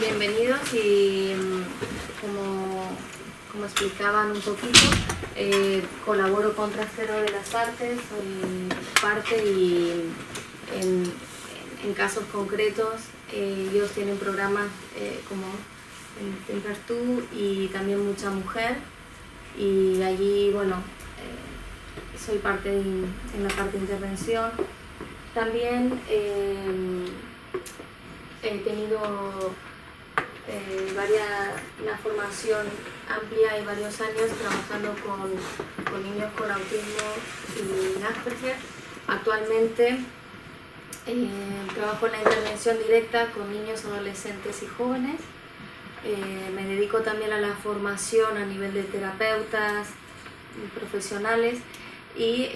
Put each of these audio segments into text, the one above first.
Bienvenidos y como explicaban un poquito, colaboro con Trastero de las Artes, soy parte y en casos concretos ellos tienen programas como Entras tú y también Mucha Mujer, y allí, bueno, soy parte en la parte de intervención. También he tenido una formación amplia y varios años trabajando con niños con autismo y Asperger. Actualmente trabajo en la intervención directa con niños, adolescentes y jóvenes. Me dedico también a la formación a nivel de terapeutas profesionales y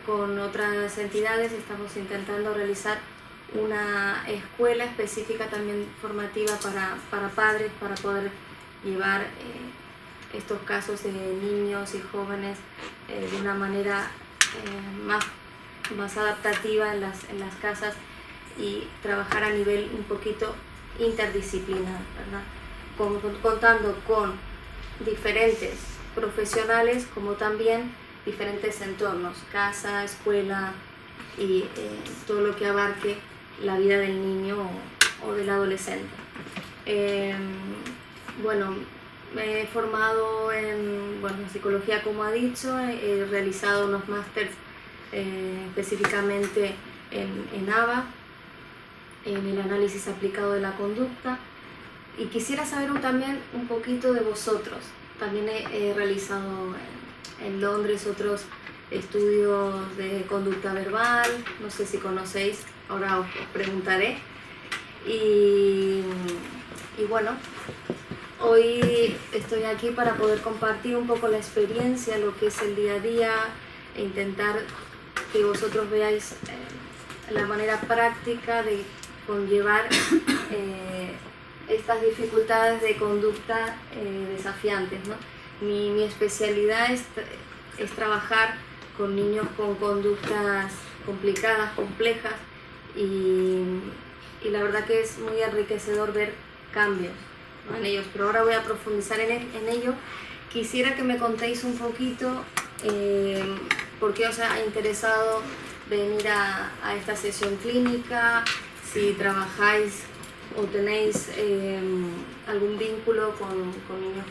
con otras entidades estamos intentando realizar una escuela específica también formativa para padres, para poder llevar estos casos de niños y jóvenes de una manera más adaptativa en las casas y trabajar a nivel un poquito interdisciplinar, ¿verdad? Contando con diferentes profesionales como también diferentes entornos, casa, escuela y todo lo que abarque la vida del niño o del adolescente. Bueno, me he formado en psicología, como ha dicho, he realizado unos másters específicamente en ABA, en el análisis aplicado de la conducta, y quisiera saber también un poquito de vosotros. También he realizado en Londres otros estudios de conducta verbal, no sé si conocéis, ahora os preguntaré. Y bueno, hoy estoy aquí para poder compartir un poco la experiencia, lo que es el día a día, e intentar que vosotros veáis la manera práctica de conllevar estas dificultades de conducta desafiantes, ¿no? Mi especialidad es trabajar con niños con conductas complicadas, complejas, y la verdad que es muy enriquecedor ver cambios, ¿no?, en ellos, pero ahora voy a profundizar en ello. Quisiera que me contéis un poquito por qué os ha interesado venir a esta sesión clínica, si trabajáis o tenéis algún vínculo con niños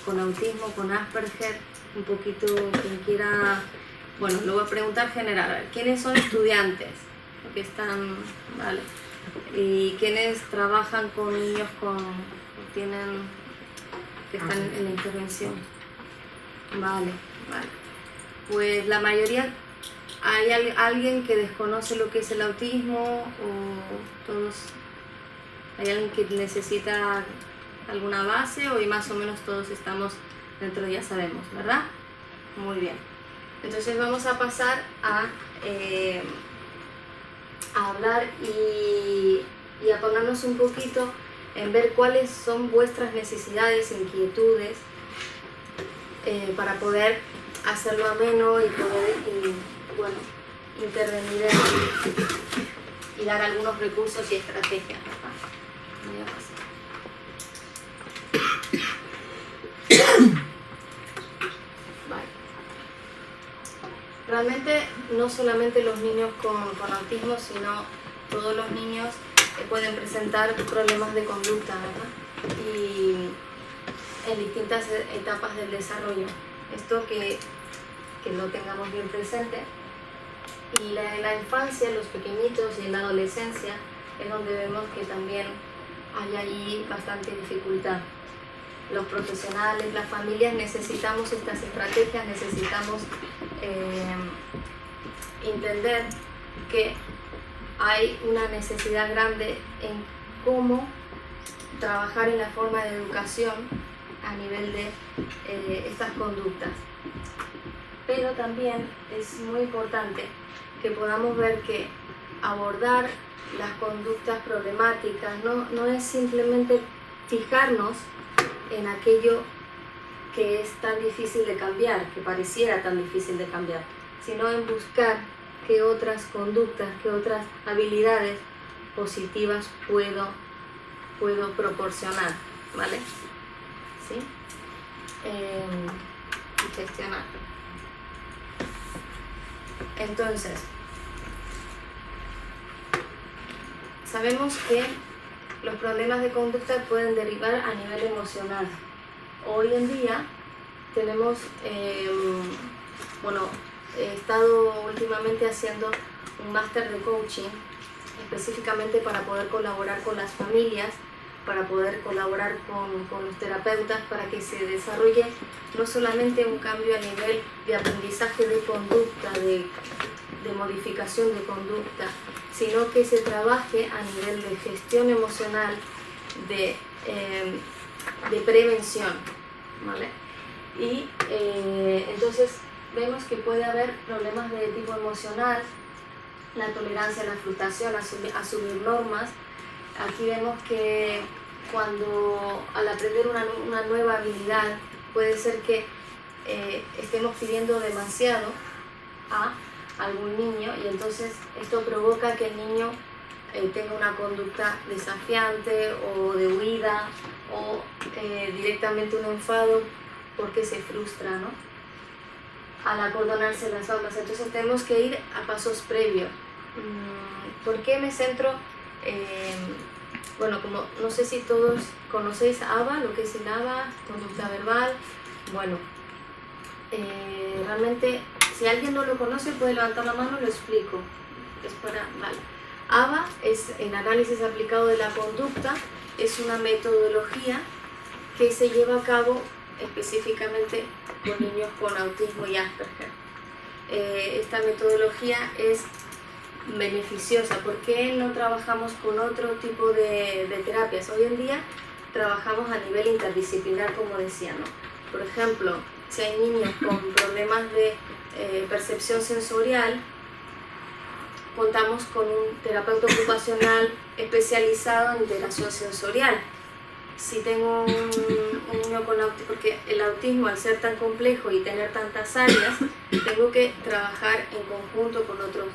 con autismo, con Asperger, un poquito quien quiera. Bueno, lo voy a preguntar general, ¿quiénes son estudiantes que están, vale? ¿Y quiénes trabajan con niños que están en la intervención? Vale. Pues la mayoría, ¿hay alguien que desconoce lo que es el autismo o todos? ¿Hay alguien que necesita alguna base o más o menos todos estamos dentro, ya sabemos, ¿verdad? Muy bien. Entonces vamos a pasar a hablar y a ponernos un poquito en ver cuáles son vuestras necesidades, inquietudes, para poder hacerlo ameno y poder intervenir y dar algunos recursos y estrategias, ¿verdad? Voy a pasar. Vale. Realmente no solamente los niños con autismo, sino todos los niños pueden presentar problemas de conducta, ¿verdad? Y en distintas etapas del desarrollo. Esto que lo tengamos bien presente. Y la infancia, los pequeñitos y en la adolescencia es donde vemos que también hay ahí bastante dificultad. Los profesionales, las familias necesitamos estas estrategias, necesitamos entender que hay una necesidad grande en cómo trabajar en la forma de educación a nivel de estas conductas. Pero también es muy importante que podamos ver que abordar las conductas problemáticas no es simplemente fijarnos en aquello que es tan difícil de cambiar, que pareciera tan difícil de cambiar, sino en buscar qué otras conductas, qué otras habilidades positivas puedo puedo proporcionar, ¿vale? ¿Sí? Y gestionar. Entonces, sabemos que los problemas de conducta pueden derivar a nivel emocional. Hoy en día tenemos, he estado últimamente haciendo un máster de coaching específicamente para poder colaborar con las familias, para poder colaborar con los terapeutas, para que se desarrolle no solamente un cambio a nivel de aprendizaje de conducta, de modificación de conducta, sino que se trabaje a nivel de gestión emocional, de prevención, ¿vale? Y entonces vemos que puede haber problemas de tipo emocional, la tolerancia a la frustración, asumir normas. Aquí vemos que cuando al aprender una nueva habilidad puede ser que estemos pidiendo demasiado a algún niño y entonces esto provoca que el niño tenga una conducta desafiante o de huida o directamente un enfado porque se frustra, ¿no? Al acordonarse las aulas. Entonces tenemos que ir a pasos previos. ¿Por qué me centro? Como no sé si todos conocéis ABA, lo que es el ABA, conducta verbal. Bueno, realmente si alguien no lo conoce puede levantar la mano, lo explico. Vale. ABA es el análisis aplicado de la conducta, es una metodología que se lleva a cabo específicamente con niños con autismo y Asperger. Esta metodología es beneficiosa. ¿Por qué no trabajamos con otro tipo de terapias? Hoy en día trabajamos a nivel interdisciplinar, como decía, ¿no? Por ejemplo, si hay niños con problemas de percepción sensorial, contamos con un terapeuta ocupacional especializado en integración sensorial. Si tengo un niño con autismo, porque el autismo al ser tan complejo y tener tantas áreas, tengo que trabajar en conjunto con otros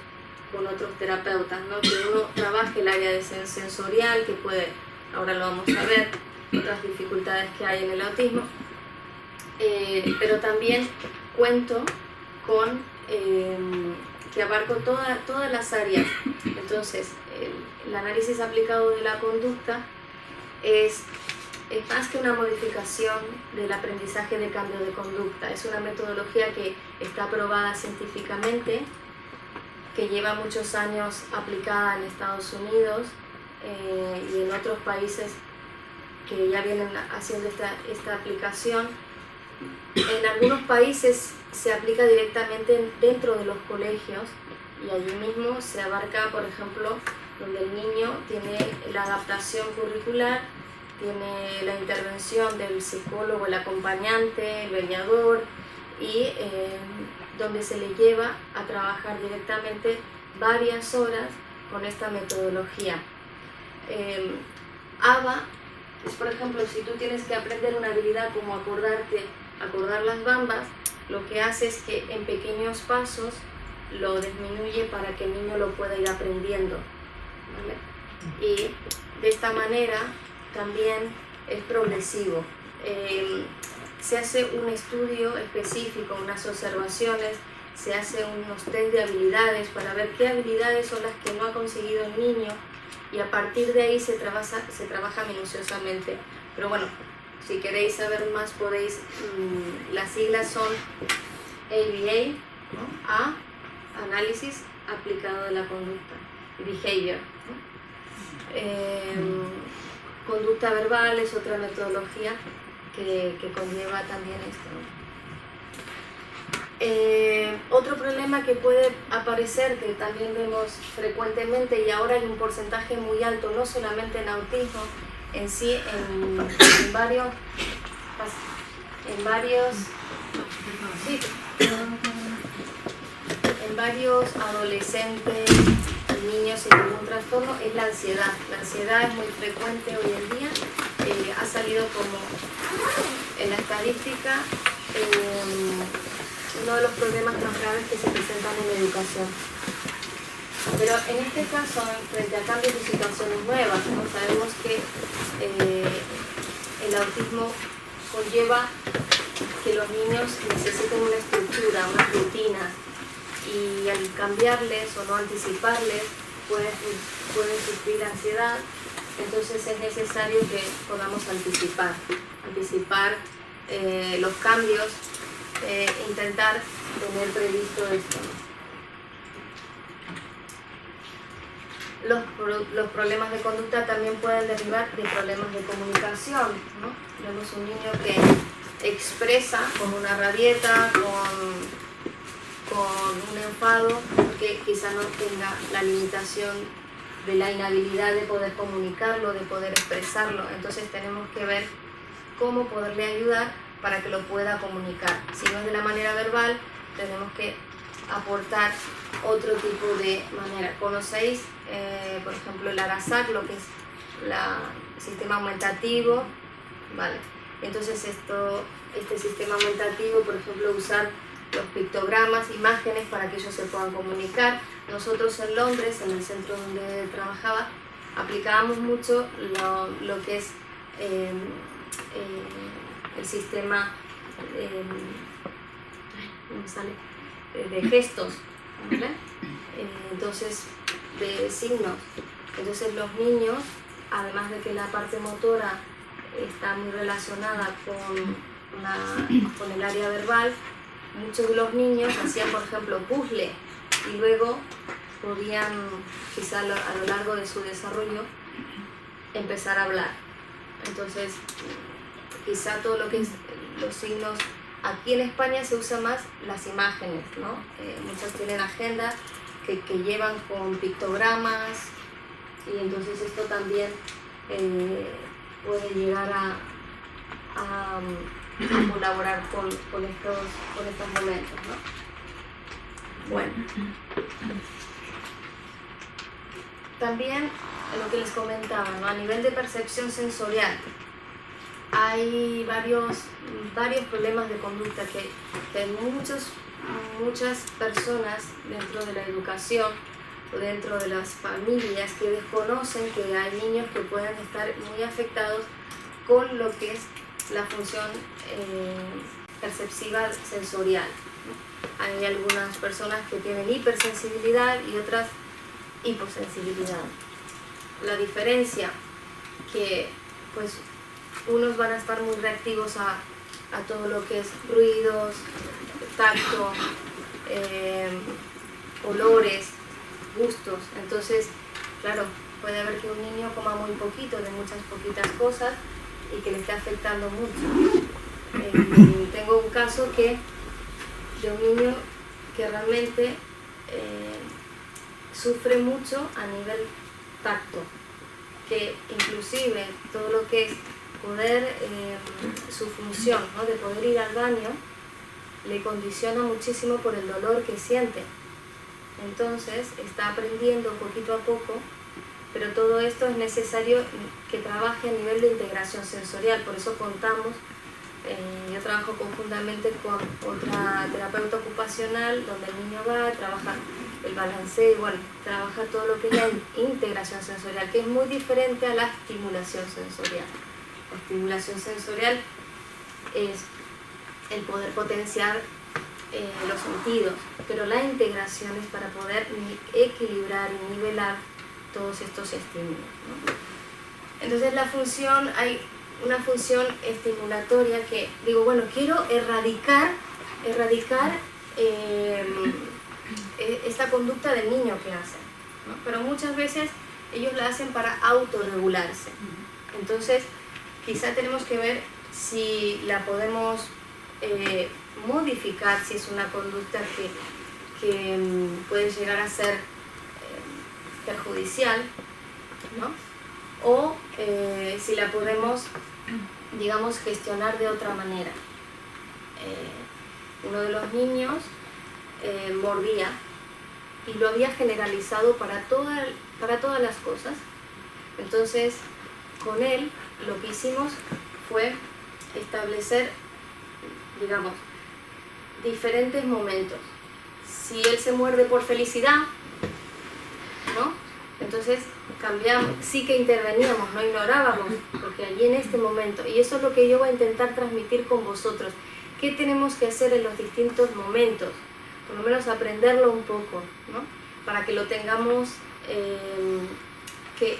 terapeutas, ¿no? Que uno trabaje el área de sensorial, que puede, ahora lo vamos a ver, otras dificultades que hay en el autismo, pero también cuento con que abarco todas las áreas. Entonces, el análisis aplicado de la conducta es más que una modificación del aprendizaje de cambio de conducta. Es una metodología que está aprobada científicamente, que lleva muchos años aplicada en Estados Unidos y en otros países que ya vienen haciendo esta aplicación. En algunos países se aplica directamente dentro de los colegios y allí mismo se abarca, por ejemplo, donde el niño tiene la adaptación curricular, tiene la intervención del psicólogo, el acompañante, el mediador y donde se le lleva a trabajar directamente varias horas con esta metodología. ABA es, por ejemplo, si tú tienes que aprender una habilidad como acordar las bambas, lo que hace es que en pequeños pasos lo disminuye para que el niño lo pueda ir aprendiendo, ¿vale? Y de esta manera también es progresivo. Se hace un estudio específico, unas observaciones, se hace unos test de habilidades para ver qué habilidades son las que no ha conseguido el niño y a partir de ahí se trabaja minuciosamente. Pero bueno, si queréis saber más podéis, las siglas son ABA, ¿no? A, análisis aplicado de la conducta, behavior, ¿no? Conducta verbal es otra metodología que conlleva también esto, ¿no? Otro problema que puede aparecer, que también vemos frecuentemente y ahora hay un porcentaje muy alto, no solamente en autismo, en sí en varios adolescentes, niños sin ningún trastorno, es la ansiedad. La ansiedad es muy frecuente hoy en día, ha salido como en la estadística uno de los problemas más graves que se presentan en la educación. Pero en este caso, frente a cambios y situaciones nuevas, ¿no? Sabemos que el autismo conlleva que los niños necesiten una estructura, una rutina, y al cambiarles o no anticiparles pueden sufrir ansiedad. Entonces es necesario que podamos anticipar los cambios, intentar tener previsto esto. Los problemas de conducta también pueden derivar de problemas de comunicación, ¿no? Vemos un niño que expresa con una rabieta, con un enfado, que quizá no tenga la limitación de la inhabilidad de poder comunicarlo, de poder expresarlo. Entonces tenemos que ver cómo poderle ayudar para que lo pueda comunicar. Si no es de la manera verbal, tenemos que aportar otro tipo de manera. ¿Conocéis, por ejemplo, el ARASAC, lo que es el sistema aumentativo? Vale. Entonces este sistema aumentativo, por ejemplo, usar los pictogramas, imágenes para que ellos se puedan comunicar. Nosotros en Londres, en el centro donde trabajaba, aplicábamos mucho lo que es el sistema de gestos, ¿vale? Entonces, de signos. Entonces los niños, además de que la parte motora está muy relacionada con el área verbal, muchos de los niños hacían, por ejemplo, puzzle y luego podían, quizá a lo largo de su desarrollo, empezar a hablar. Entonces, quizá todo lo que es los signos, aquí en España se usa más las imágenes, ¿no? Muchos tienen agendas que llevan con pictogramas, y entonces esto también puede llegar a colaborar con estos momentos, ¿no? Bueno, también lo que les comentaba, ¿no? A nivel de percepción sensorial hay varios problemas de conducta que hay muchas personas dentro de la educación o dentro de las familias que desconocen que hay niños que pueden estar muy afectados con lo que es la función perceptiva sensorial, ¿no? Hay algunas personas que tienen hipersensibilidad y otras hiposensibilidad. La diferencia que pues unos van a estar muy reactivos a todo lo que es ruidos, tacto, olores, gustos. Entonces, claro, puede haber que un niño coma muy poquito de muchas poquitas cosas y que le esté afectando mucho. Tengo un caso de un niño que realmente sufre mucho a nivel tacto, que inclusive todo lo que es poder, su función, ¿no?, de poder ir al baño, le condiciona muchísimo por el dolor que siente. Entonces está aprendiendo poquito a poco, pero todo esto es necesario que trabaje a nivel de integración sensorial. Por eso contamos, yo trabajo conjuntamente con otra terapeuta ocupacional, donde el niño va, trabaja el balanceo, bueno, trabaja todo lo que es la integración sensorial, que es muy diferente a la estimulación sensorial. La estimulación sensorial es el poder potenciar los sentidos, pero la integración es para poder equilibrar y nivelar todos estos estímulos, ¿no? Entonces hay una función estimulatoria que digo, bueno, quiero erradicar esta conducta del niño que hace, ¿no? Pero muchas veces ellos la hacen para autorregularse. Entonces quizá tenemos que ver si la podemos modificar, si es una conducta que puede llegar a ser perjudicial, ¿no? O si la podemos, digamos, gestionar de otra manera. Uno de los niños mordía y lo había generalizado para todas las cosas. Entonces, con él lo que hicimos fue establecer, digamos, diferentes momentos. Si él se muerde por felicidad, Entonces cambiamos, sí que interveníamos, no ignorábamos, porque allí en este momento, y eso es lo que yo voy a intentar transmitir con vosotros, ¿qué tenemos que hacer en los distintos momentos? Por lo menos aprenderlo un poco, ¿no? Para que lo tengamos, que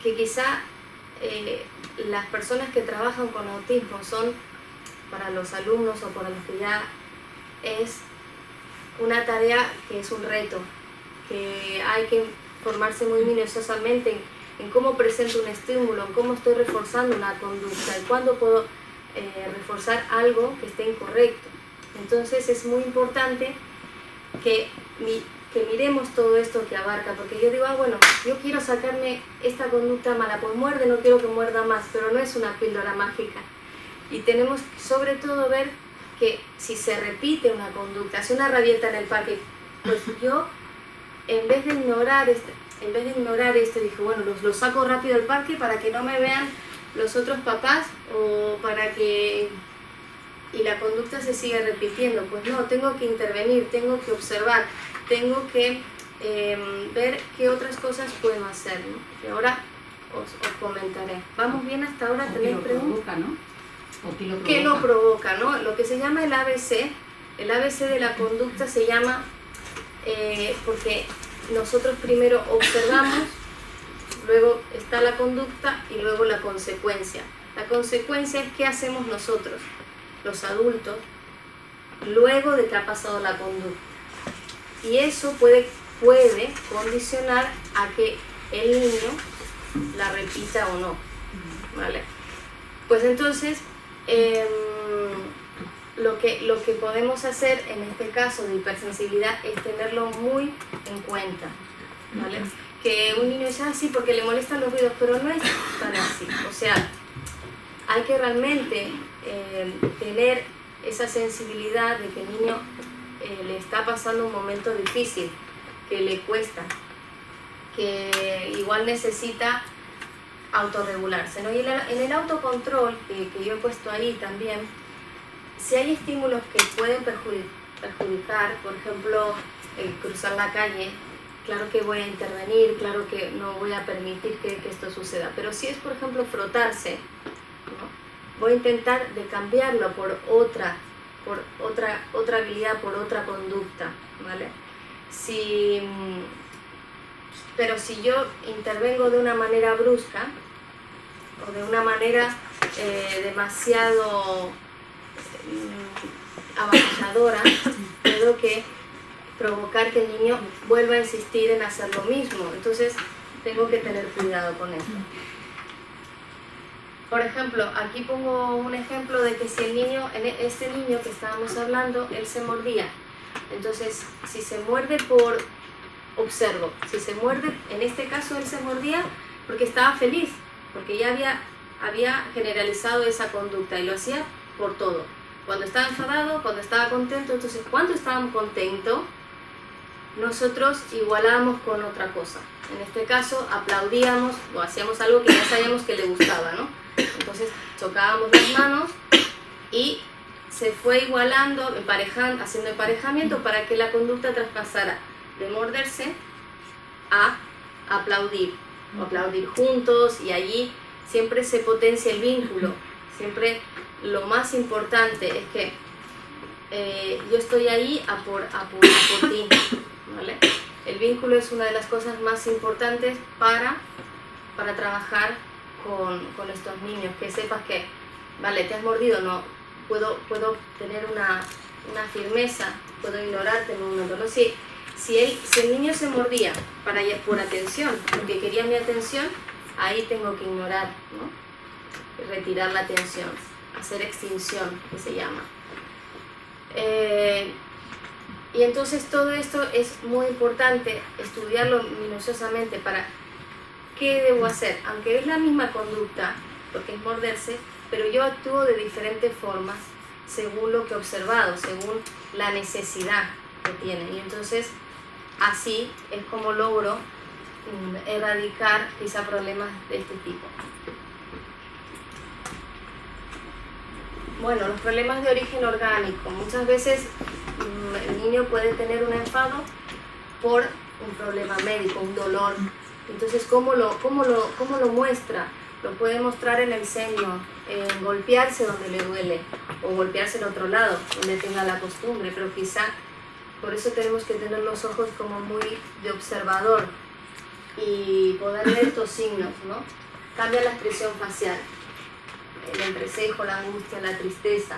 quizá las personas que trabajan con autismo son, para los alumnos o para los que ya es una tarea que es un reto, que hay que formarse muy minuciosamente en cómo presento un estímulo, en cómo estoy reforzando una conducta y cuándo puedo reforzar algo que esté incorrecto. Entonces es muy importante que miremos todo esto que abarca, porque yo digo, bueno, yo quiero sacarme esta conducta mala, pues muerde, no quiero que muerda más, pero no es una píldora mágica. Y tenemos sobre todo ver que si se repite una conducta, si una rabieta en el parque, pues yo en vez de ignorar esto, dije, bueno, lo saco rápido al parque para que no me vean los otros papás o para que... y la conducta se sigue repitiendo. Pues no, tengo que intervenir, tengo que observar, tengo que ver qué otras cosas puedo hacer, ¿no? Y ahora os comentaré. ¿Vamos bien hasta ahora? ¿Tenéis preguntas? ¿No? ¿Qué lo provoca, no? Lo que se llama el ABC de la conducta se llama, porque nosotros primero observamos, luego está la conducta y luego la consecuencia. La consecuencia es qué hacemos nosotros, los adultos, luego de que ha pasado la conducta. Y eso puede condicionar a que el niño la repita o no, ¿vale? Pues entonces, lo que podemos hacer en este caso de hipersensibilidad es tenerlo muy en cuenta, ¿vale? Que un niño dice así porque le molestan los ruidos, pero no es tan así. O sea, hay que realmente tener esa sensibilidad de que el niño le está pasando un momento difícil, que le cuesta, que igual necesita autorregularse, ¿no? Y en el autocontrol, que yo he puesto ahí también, si hay estímulos que pueden perjudicar, por ejemplo, cruzar la calle, claro que voy a intervenir, claro que no voy a permitir que esto suceda, pero si es, por ejemplo, frotarse, ¿no? Voy a intentar de cambiarlo por otra habilidad, por otra conducta, ¿vale? Pero si yo intervengo de una manera brusca o de una manera demasiado avasalladora, puedo que provocar que el niño vuelva a insistir en hacer lo mismo. Entonces tengo que tener cuidado con esto. Por ejemplo, aquí pongo un ejemplo de que si este niño que estábamos hablando, él se mordía. Entonces, si se muerde observo, si se muerde, en este caso él se mordía porque estaba feliz, porque ya había generalizado esa conducta y lo hacía por todo. Cuando estaba enfadado, cuando estaba contento, entonces cuando estábamos contentos, nosotros igualábamos con otra cosa. En este caso aplaudíamos o hacíamos algo que ya sabíamos que le gustaba, ¿no? Entonces chocábamos las manos y se fue igualando, haciendo emparejamiento para que la conducta traspasara de morderse a aplaudir, o aplaudir juntos, y allí siempre se potencia el vínculo. Siempre lo más importante es que yo estoy ahí a por ti, ¿vale? El vínculo es una de las cosas más importantes para trabajar con estos niños, que sepas que, vale, te has mordido, no, puedo tener una firmeza, puedo ignorarte en un momento, ¿no? Si el niño se mordía por atención, porque quería mi atención, ahí tengo que ignorar, ¿no? Retirar la atención, hacer extinción, que se llama. Y entonces todo esto es muy importante estudiarlo minuciosamente para qué debo hacer, aunque es la misma conducta, porque es morderse, pero yo actúo de diferentes formas según lo que he observado, según la necesidad que tiene. Y entonces así es como logro erradicar quizá problemas de este tipo. Bueno, los problemas de origen orgánico. Muchas veces el niño puede tener un enfado por un problema médico, un dolor. Entonces, ¿cómo lo muestra? Lo puede mostrar en el ceño, en golpearse donde le duele, o golpearse en otro lado, donde tenga la costumbre, pero quizá por eso tenemos que tener los ojos como muy de observador y poder ver estos signos, ¿no? Cambia la expresión facial, el entrecejo, la angustia, la tristeza,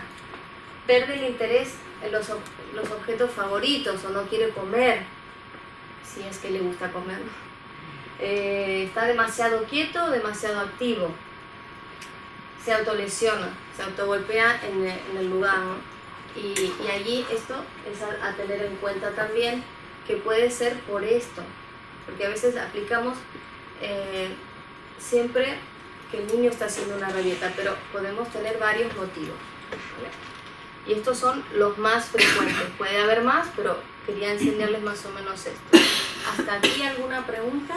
pierde el interés en los objetos favoritos o no quiere comer, si es que le gusta comer, está demasiado quieto o demasiado activo, se autolesiona, se autogolpea en el lugar, ¿no? Y allí esto es a tener en cuenta también, que puede ser por esto, porque a veces aplicamos siempre que el niño está haciendo una rabieta, pero podemos tener varios motivos, ¿vale? Y estos son los más frecuentes, puede haber más, pero quería enseñarles más o menos esto. ¿Hasta aquí alguna pregunta?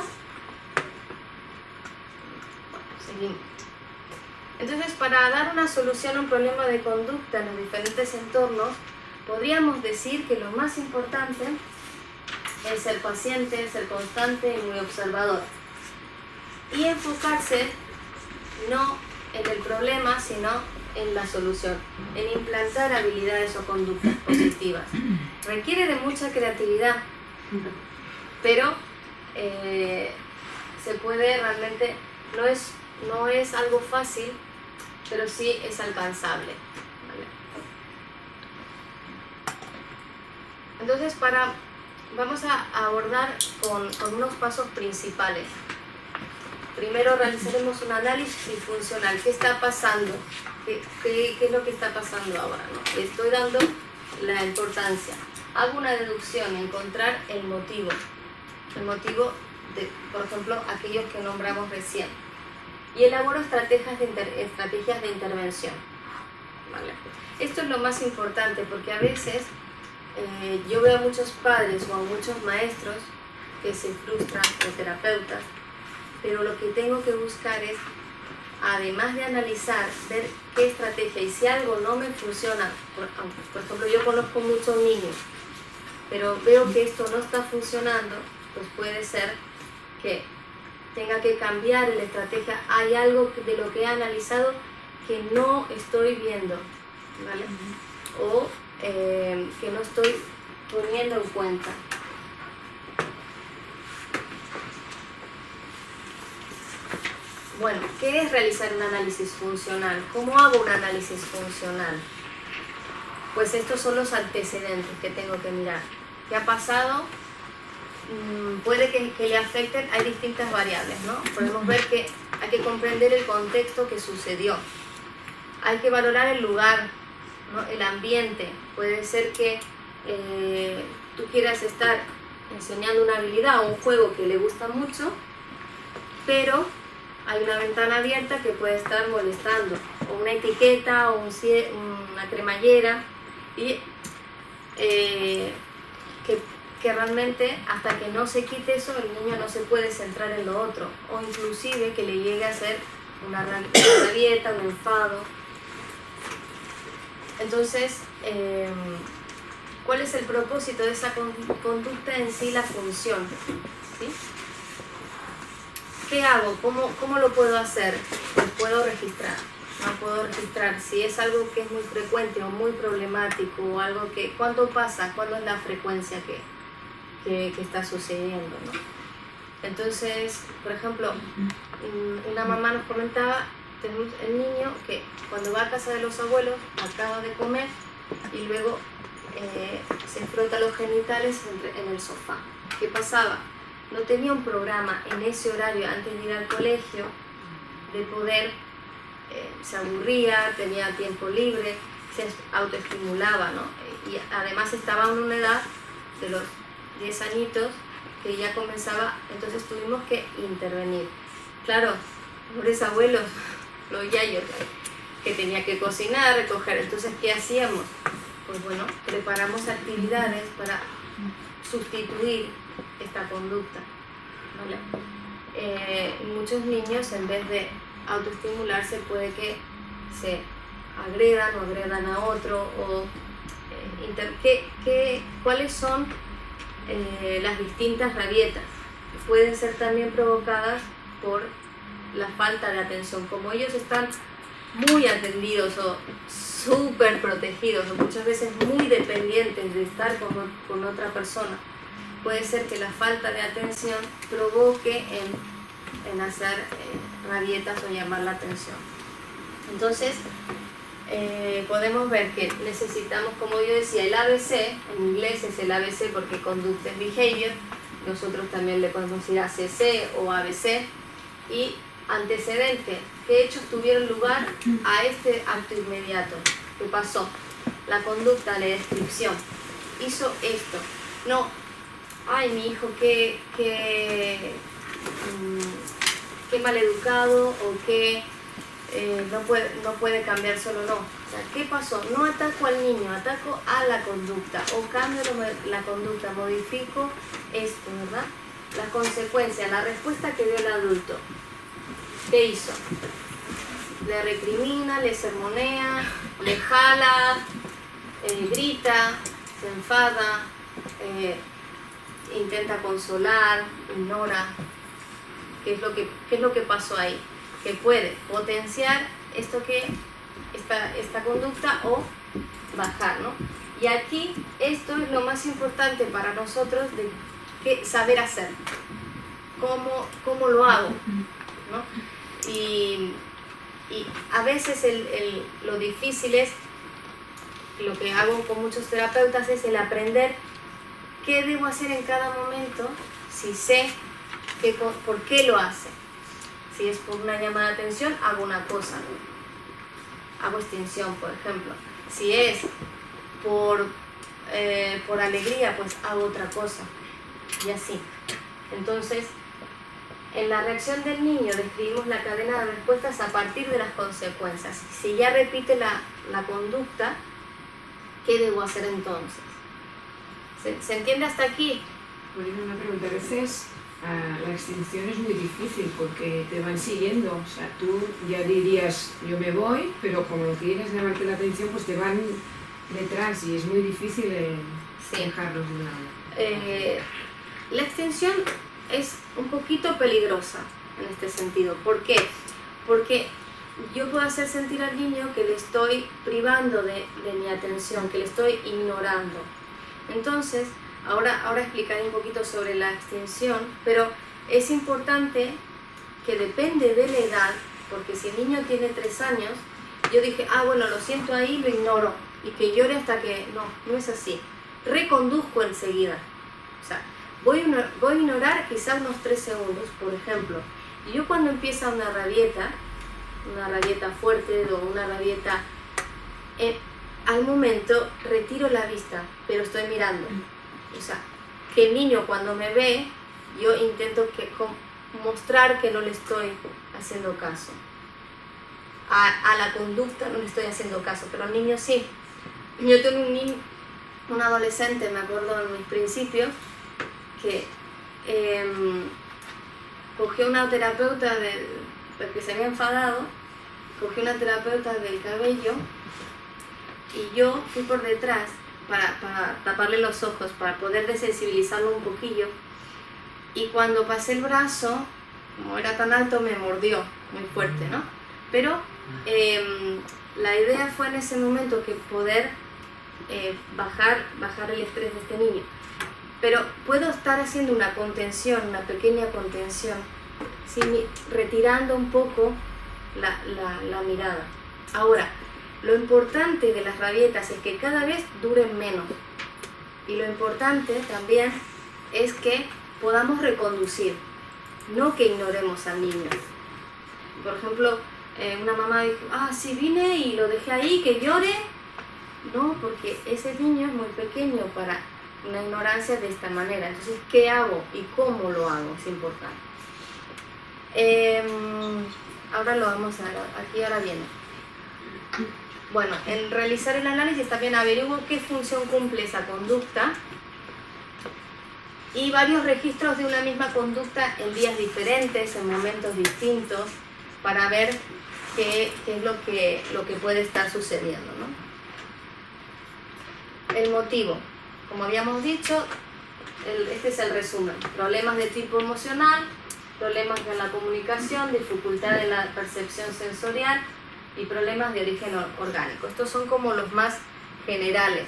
Bueno, seguimos. Entonces, para dar una solución a un problema de conducta en los diferentes entornos, podríamos decir que lo más importante es ser paciente, ser constante y muy observador. Y enfocarse no en el problema, sino en la solución, en implantar habilidades o conductas positivas. Requiere de mucha creatividad, pero se puede realmente, no es algo fácil, pero sí es alcanzable, ¿vale? Entonces, vamos a abordar con unos pasos principales. Primero realizaremos un análisis funcional. ¿Qué está pasando? ¿Qué es lo que está pasando ahora, ¿no? Le estoy dando la importancia. Hago una deducción, encontrar el motivo. El motivo de, por ejemplo, aquellos que nombramos recién. Y elaboro estrategias de intervención, ¿vale? Esto es lo más importante, porque a veces yo veo a muchos padres o a muchos maestros que se frustran, o terapeutas, pero lo que tengo que buscar es, además de analizar, ver qué estrategia, y si algo no me funciona, por ejemplo, yo conozco muchos niños, pero veo que esto no está funcionando, pues puede ser que tenga que cambiar la estrategia. Hay algo de lo que he analizado que no estoy viendo, ¿vale? O que no estoy poniendo en cuenta. Bueno, ¿qué es realizar un análisis funcional? ¿Cómo hago un análisis funcional? Pues estos son los antecedentes que tengo que mirar. ¿Qué ha pasado? Puede que le afecten, hay distintas variables, ¿no? Podemos ver que hay que comprender el contexto que sucedió. Hay que valorar el lugar, ¿no? El ambiente. Puede ser que tú quieras estar enseñando una habilidad o un juego que le gusta mucho, pero hay una ventana abierta que puede estar molestando, o una etiqueta, o una cremallera, y que realmente hasta que no se quite eso, el niño no se puede centrar en lo otro, o inclusive que le llegue a hacer una rabieta, un enfado. Entonces, ¿cuál es el propósito de esa conducta en sí? La función, ¿sí? ¿Qué hago? ¿Cómo lo puedo hacer? Pues puedo registrar. No puedo registrar si es algo que es muy frecuente o muy problemático, o algo que... ¿Cuánto pasa? ¿Cuándo es la frecuencia que está sucediendo, ¿no? Entonces, por ejemplo, una mamá nos comentaba, tenemos el niño que cuando va a casa de los abuelos acaba de comer y luego se frota los genitales en el sofá. ¿Qué pasaba? No tenía un programa en ese horario antes de ir al colegio de poder, se aburría, tenía tiempo libre, se autoestimulaba, ¿no? Y además estaba en una edad de los 10 añitos que ya comenzaba, entonces tuvimos que intervenir. Claro, pobres abuelos, los yayos, que tenía que cocinar, recoger. Entonces, ¿qué hacíamos? Pues bueno, preparamos actividades para sustituir esta conducta, ¿vale? Muchos niños, en vez de autoestimularse, puede que se agredan o agredan a otro, o ¿cuáles son las distintas rabietas, que pueden ser también provocadas por la falta de atención. Como ellos están muy atendidos o súper protegidos o muchas veces muy dependientes de estar con otra persona, puede ser que la falta de atención provoque en hacer rabietas o llamar la atención. Entonces podemos ver que necesitamos, como yo decía, el ABC, en inglés es el ABC porque Conduct es Behavior, nosotros también le podemos decir ACC o ABC, y antecedente, qué hechos tuvieron lugar a este acto inmediato, qué pasó, la conducta, la descripción, hizo esto, no, ay mi hijo, qué maleducado o qué no puede cambiar solo, no, o sea, ¿qué pasó? No ataco al niño, ataco a la conducta o cambio la conducta, modifico esto, ¿verdad? La consecuencia, la respuesta que dio el adulto. ¿Qué hizo? Le recrimina, le sermonea, le jala, grita, se enfada, intenta consolar, ignora. ¿Qué es lo que pasó ahí? Que puede potenciar esta conducta o bajar, ¿no? Y aquí esto es lo más importante para nosotros de saber hacer. ¿Cómo lo hago? ¿No? Y a veces lo difícil es, lo que hago con muchos terapeutas es el aprender qué debo hacer en cada momento, si sé por qué lo hace. Si es por una llamada de atención, hago una cosa, hago extinción, por ejemplo. Si es por alegría, pues hago otra cosa, y así. Entonces, en la reacción del niño describimos la cadena de respuestas a partir de las consecuencias. Si ya repite la conducta, ¿qué debo hacer entonces? ¿Se entiende hasta aquí? Bueno, una pregunta. A veces la extinción es muy difícil porque te van siguiendo. O sea, tú ya dirías, yo me voy, pero como no quieres llamarte la atención, pues te van detrás y es muy difícil dejarlos de un lado. La extinción es un poquito peligrosa en este sentido. ¿Por qué? Porque yo puedo hacer sentir al niño que le estoy privando de mi atención, que le estoy ignorando. Entonces, ahora explicaré un poquito sobre la extinción, pero es importante que depende de la edad, porque si el niño tiene 3 años, yo dije, bueno, lo siento ahí, lo ignoro, y que llore hasta que... No es así. Reconduzco enseguida. O sea, voy a ignorar quizá unos 3 segundos, por ejemplo. Y yo cuando empieza una rabieta fuerte o una rabieta, al momento retiro la vista, pero estoy mirando. O sea, que el niño cuando me ve, yo intento mostrar que no le estoy haciendo caso. A la conducta no le estoy haciendo caso, pero al niño sí. Yo tengo un adolescente, me acuerdo en mis principios, que cogió una terapeuta porque se había enfadado, cogió una terapeuta del cabello y yo fui por detrás para taparle los ojos, para poder desensibilizarlo un poquillo, y cuando pasé el brazo, como era tan alto, me mordió muy fuerte, ¿no? Pero la idea fue en ese momento que poder bajar el estrés de este niño. Pero puedo estar haciendo una contención, una pequeña contención, ¿sí? Retirando un poco la mirada. Ahora, lo importante de las rabietas es que cada vez duren menos. Y lo importante también es que podamos reconducir, no que ignoremos al niño. Por ejemplo, una mamá dijo, sí vine y lo dejé ahí, que llore. No, porque ese niño es muy pequeño para una ignorancia de esta manera. Entonces, ¿qué hago y cómo lo hago? Es importante. Ahora lo vamos a ver, aquí ahora viene. Bueno, en realizar el análisis también averiguo qué función cumple esa conducta y varios registros de una misma conducta en días diferentes, en momentos distintos, para ver qué es lo que puede estar sucediendo, ¿no? El motivo, como habíamos dicho, este es el resumen. Problemas de tipo emocional, problemas en la comunicación, dificultad en la percepción sensorial y problemas de origen orgánico. Estos son como los más generales.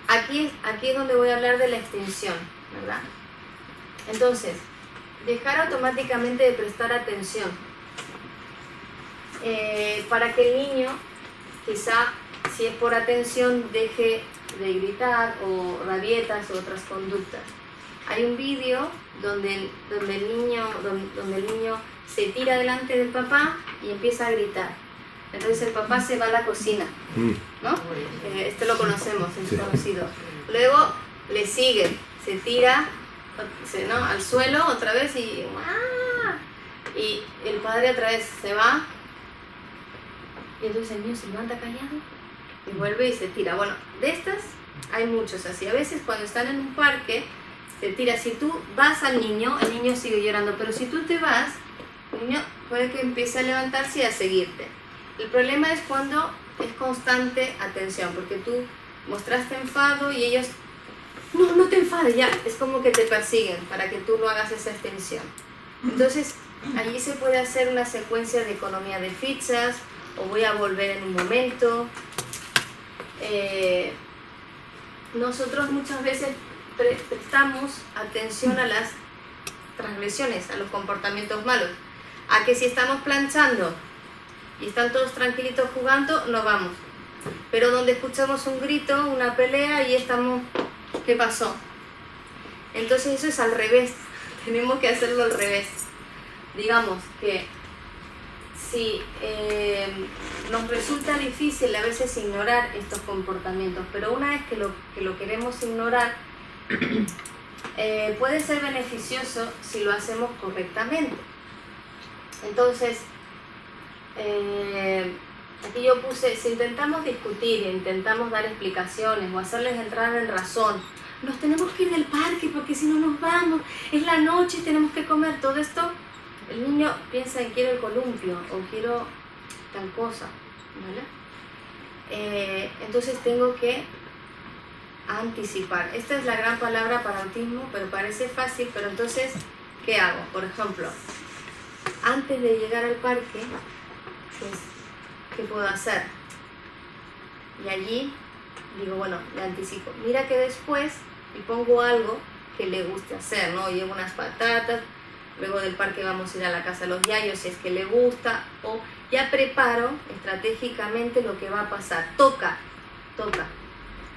Aquí es donde voy a hablar de la extinción, ¿verdad? Entonces, dejar automáticamente de prestar atención. Para que el niño, quizá, si es por atención, deje de gritar o rabietas o otras conductas. Hay un vídeo donde el niño se tira delante del papá y empieza a gritar. Entonces el papá se va a la cocina, ¿no? Este lo conocemos, es conocido. Luego le sigue, se tira, ¿no?, al suelo otra vez y el padre otra vez se va. Y entonces el niño se levanta callado y vuelve y se tira. Bueno, de estas hay muchos así. A veces cuando están en un parque se tira. Si tú vas al niño, el niño sigue llorando. Pero si tú te vas, el niño puede que empiece a levantarse y a seguirte. El problema es cuando es constante atención, porque tú mostraste enfado y ellos, no te enfades, ya. Es como que te persiguen para que tú no hagas esa extensión. Entonces, allí se puede hacer una secuencia de economía de fichas, o voy a volver en un momento. Nosotros muchas veces prestamos atención a las transgresiones, a los comportamientos malos. A que si estamos planchando y están todos tranquilitos jugando, no vamos. Pero donde escuchamos un grito, una pelea y estamos, ¿qué pasó? Entonces eso es al revés. Tenemos que hacerlo al revés. Digamos que si nos resulta difícil a veces ignorar estos comportamientos, pero una vez que lo queremos ignorar, puede ser beneficioso si lo hacemos correctamente. Entonces, aquí yo puse, si intentamos discutir, intentamos dar explicaciones o hacerles entrar en razón, nos tenemos que ir del parque porque si no nos vamos, es la noche y tenemos que comer, todo esto, el niño piensa en quiero el columpio o quiero tal cosa, ¿vale? Entonces tengo que anticipar. Esta es la gran palabra para autismo, pero parece fácil, pero entonces, ¿qué hago? Por ejemplo, antes de llegar al parque, pues, ¿qué puedo hacer? Y allí digo, bueno, le anticipo. Mira que después y pongo algo que le guste hacer, ¿no? Llevo unas patatas, luego del parque vamos a ir a la casa de los yayos si es que le gusta, o ya preparo estratégicamente lo que va a pasar. Toca.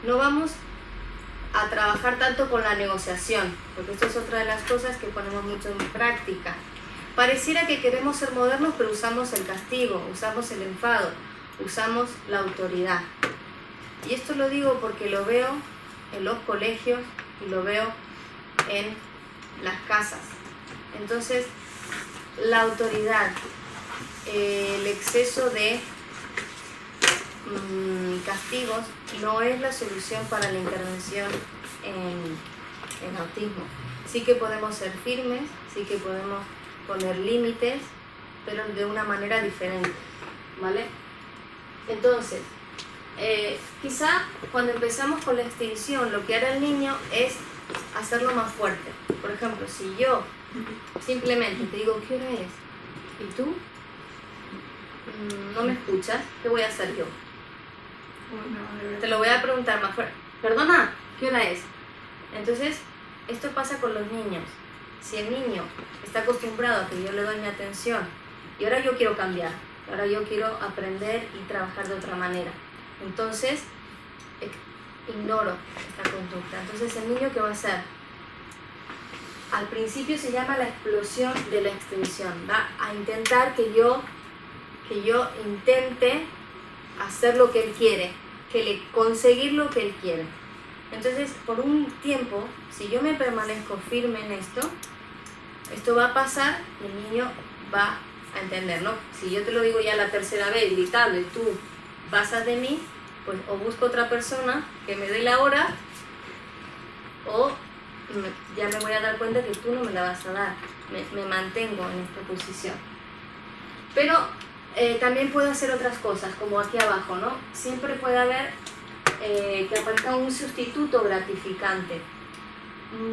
No vamos a trabajar tanto con la negociación, porque esto es otra de las cosas que ponemos mucho en práctica. Pareciera que queremos ser modernos, pero usamos el castigo, usamos el enfado, usamos la autoridad. Y esto lo digo porque lo veo en los colegios y lo veo en las casas. Entonces, la autoridad, el exceso de castigos no es la solución para la intervención en autismo. Sí que podemos ser firmes, sí que podemos poner límites, pero de una manera diferente, ¿vale? Entonces, quizá cuando empezamos con la extinción, lo que hará el niño es hacerlo más fuerte. Por ejemplo, si yo simplemente te digo, ¿qué hora es? ¿Y tú? No me escuchas, ¿qué voy a hacer yo? Te lo voy a preguntar más fuerte. Perdona, ¿qué hora es? Entonces, esto pasa con los niños. Si el niño está acostumbrado a que yo le doy mi atención y ahora yo quiero cambiar, ahora yo quiero aprender y trabajar de otra manera, entonces ignoro esta conducta. Entonces el niño, ¿qué va a hacer? Al principio se llama la explosión de la extinción. Va a intentar que yo intente hacer lo que él quiere, conseguir lo que él quiere. Entonces, por un tiempo, si yo me permanezco firme en esto va a pasar y el niño va a entender, ¿no? Si yo te lo digo ya la tercera vez gritando y tú pasas de mí, pues o busco otra persona que me dé la hora o ya me voy a dar cuenta que tú no me la vas a dar. Me mantengo en esta posición. Pero también puedo hacer otras cosas, como aquí abajo, ¿no? Siempre puede haber que aparezca un sustituto gratificante.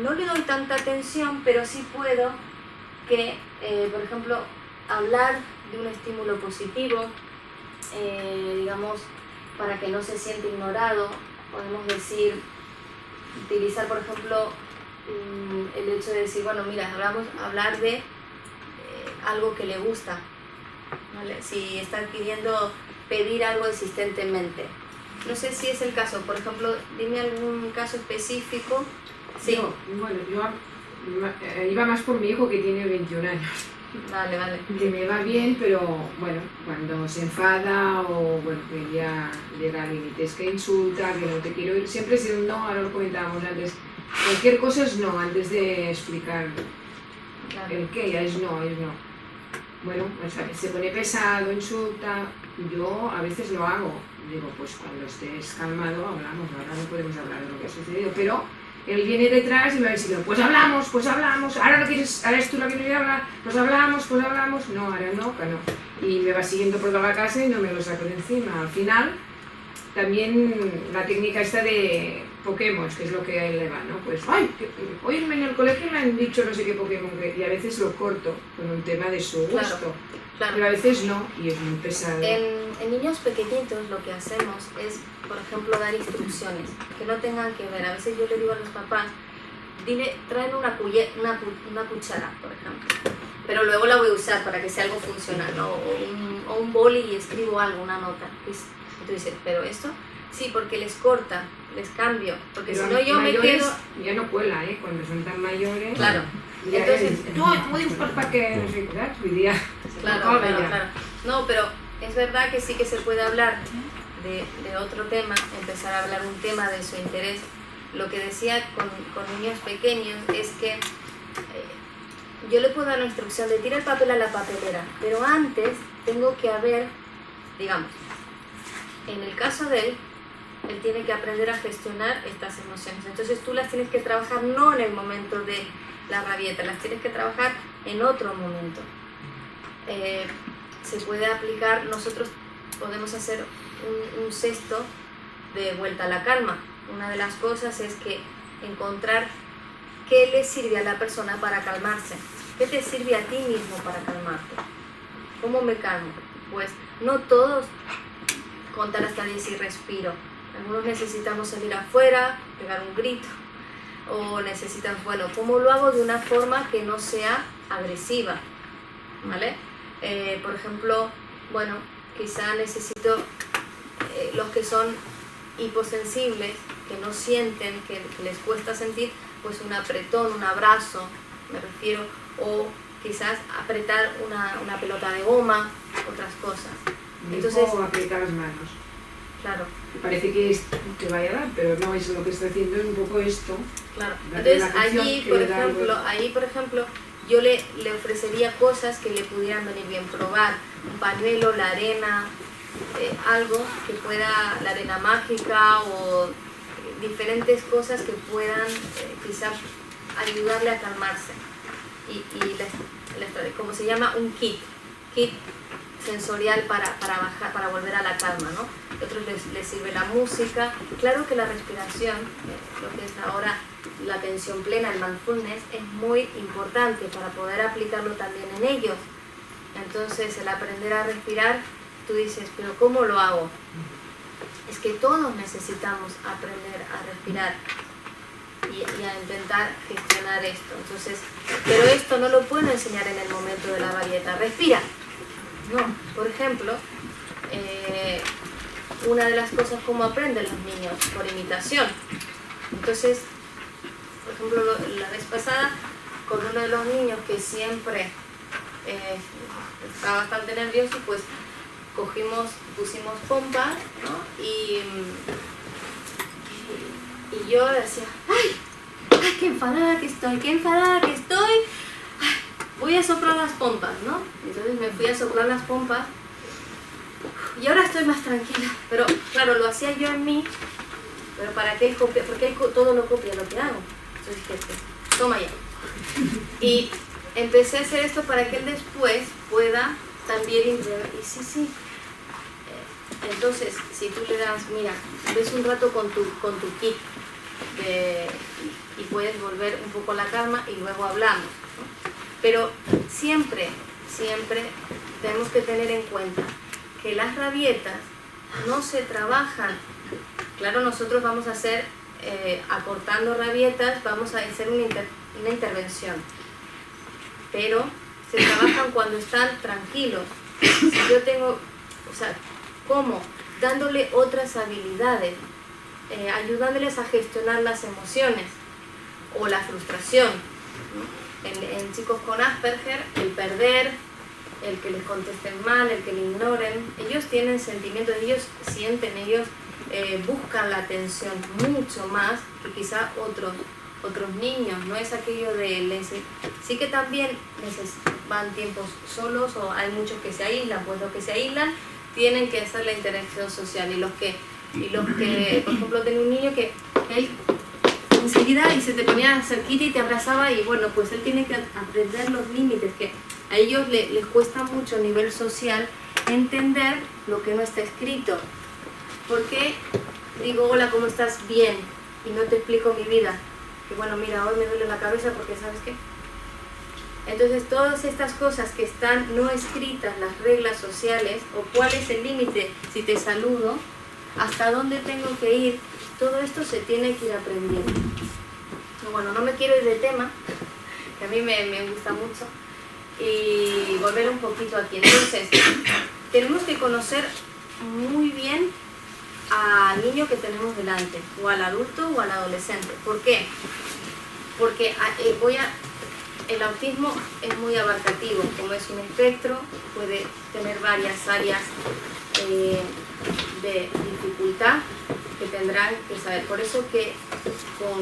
no le doy tanta atención, pero sí puedo que, por ejemplo, hablar de un estímulo positivo, digamos, para que no se siente ignorado. Podemos decir, utilizar, por ejemplo, el hecho de decir, bueno, mira, hablar de algo que le gusta, ¿vale? Si está queriendo pedir algo insistentemente. No sé si es el caso, por ejemplo, dime algún caso específico. Sí. Yo iba más por mi hijo que tiene 21 años. Vale. Que me va bien, pero bueno, cuando se enfada o bueno, que ya llega a límites, que insulta, que no te quiero ir, siempre es un no, ahora lo comentábamos antes. Cualquier cosa es no, antes de explicar el qué, ya es no. Bueno, o sea, se pone pesado, insulta, yo a veces lo hago. Digo, pues cuando estés calmado hablamos, ahora no podemos hablar de lo que ha sucedido, pero él viene detrás y me va diciendo, pues hablamos, ahora no quieres, ahora es tú la que no quiere hablar, pues hablamos, no, ahora no, que no. Y me va siguiendo por toda la casa y no me lo saco de encima. Al final, también la técnica esta de Pokémon, que es lo que a él le va, ¿no? Pues, hoy en el colegio me han dicho no sé qué Pokémon, y a veces lo corto con un tema de su gusto. Claro. Pero a veces no, y es muy pesado. En niños pequeñitos lo que hacemos es, por ejemplo, dar instrucciones que no tengan que ver. A veces yo le digo a los papás, traen una cuchara, por ejemplo, pero luego la voy a usar para que sea algo funcional, ¿no? O un boli y escribo algo, una nota. Y tú dices, ¿pero esto? Sí, porque les corta, les cambio, porque pero si no yo me quedo... Ya no cuela, ¿eh? Cuando son tan mayores... Claro. Entonces, tú dices para que no sé qué, tu idea. Claro. No, pero es verdad que sí que se puede hablar de otro tema, empezar a hablar un tema de su interés. Lo que decía con niños pequeños es que yo le puedo dar la instrucción de tira el papel a la papelera, pero antes tengo que haber, digamos, en el caso de él tiene que aprender a gestionar estas emociones. Entonces tú las tienes que trabajar no en el momento de la rabieta, las tienes que trabajar en otro momento. Se puede aplicar, nosotros podemos hacer un cesto de vuelta a la calma. Una de las cosas es que encontrar qué le sirve a la persona para calmarse, qué te sirve a ti mismo para calmarte. ¿Cómo me calmo? Pues no todos contar hasta 10 y respiro. Algunos necesitamos salir afuera, pegar un grito, o necesitan, bueno, ¿cómo lo hago de una forma que no sea agresiva? ¿Vale? Por ejemplo, bueno, quizá necesito los que son hiposensibles, que no sienten, que les cuesta sentir, pues un apretón, un abrazo, me refiero, o quizás apretar una pelota de goma, otras cosas. Entonces, o apretar las manos. Claro. Parece que te vaya a dar, pero no, es lo que está haciendo es un poco esto. Claro. Entonces allí, por ejemplo, yo le ofrecería cosas que le pudieran venir bien, probar un pañuelo, la arena, algo que pueda, la arena mágica o diferentes cosas que puedan quizás ayudarle a calmarse. Y como se llama, un kit sensorial para bajar, para volver a la calma, ¿no? A otros les sirve la música. Claro que la respiración, lo que es ahora la atención plena, el mindfulness, es muy importante para poder aplicarlo también en ellos. Entonces, el aprender a respirar, tú dices, ¿pero cómo lo hago? Es que todos necesitamos aprender a respirar y a intentar gestionar esto. Entonces, pero esto no lo puedo enseñar en el momento de la rabieta. Respira. No, por ejemplo, una de las cosas como aprenden los niños, por imitación. Entonces, por ejemplo, la vez pasada, con uno de los niños que siempre está bastante nervioso, pues pusimos pompas, ¿no? Y yo decía, ¡ay, qué enfadada que estoy! Voy a soplar las pompas, ¿no? Entonces me fui a soplar las pompas y ahora estoy más tranquila. Pero claro, lo hacía yo en mí, pero para que él copie, porque él todo lo copia lo que hago. Entonces dije, toma ya. Y empecé a hacer esto para que él después pueda también integrar. Y sí. Entonces, si tú le das, mira, ves un rato con tu kit y puedes volver un poco a la calma y luego hablamos, ¿no? Pero siempre tenemos que tener en cuenta que las rabietas no se trabajan. Claro, nosotros vamos a hacer, acortando rabietas, vamos a hacer una intervención, pero se trabajan cuando están tranquilos. Si yo tengo, o sea, ¿cómo? Dándole otras habilidades, ayudándoles a gestionar las emociones o la frustración, ¿no? En chicos con Asperger, el perder, el que les contesten mal, el que le ignoren, ellos tienen sentimientos, ellos sienten, ellos buscan la atención mucho más que quizá otros niños. No es aquello de sí que también van tiempos solos, o hay muchos que se aíslan, pues los que se aíslan tienen que hacer la interacción social, y los que por ejemplo, tengo un niño que él enseguida y se te ponía cerquita y te abrazaba, y bueno, pues él tiene que aprender los límites, que a ellos les cuesta mucho a nivel social entender lo que no está escrito. Porque digo, hola, ¿cómo estás? Bien, y no te explico mi vida, que bueno, mira, hoy me duele la cabeza porque ¿sabes qué? Entonces todas estas cosas que están no escritas, las reglas sociales, o cuál es el límite si te saludo, hasta dónde tengo que ir, todo esto se tiene que ir aprendiendo. Bueno, no me quiero ir de tema, que a mí me gusta mucho, y volver un poquito aquí. Entonces, tenemos que conocer muy bien al niño que tenemos delante, o al adulto o al adolescente. ¿Por qué? Porque el autismo es muy abarcativo, como es un espectro, puede tener varias áreas de dificultad que tendrán que saber. Por eso que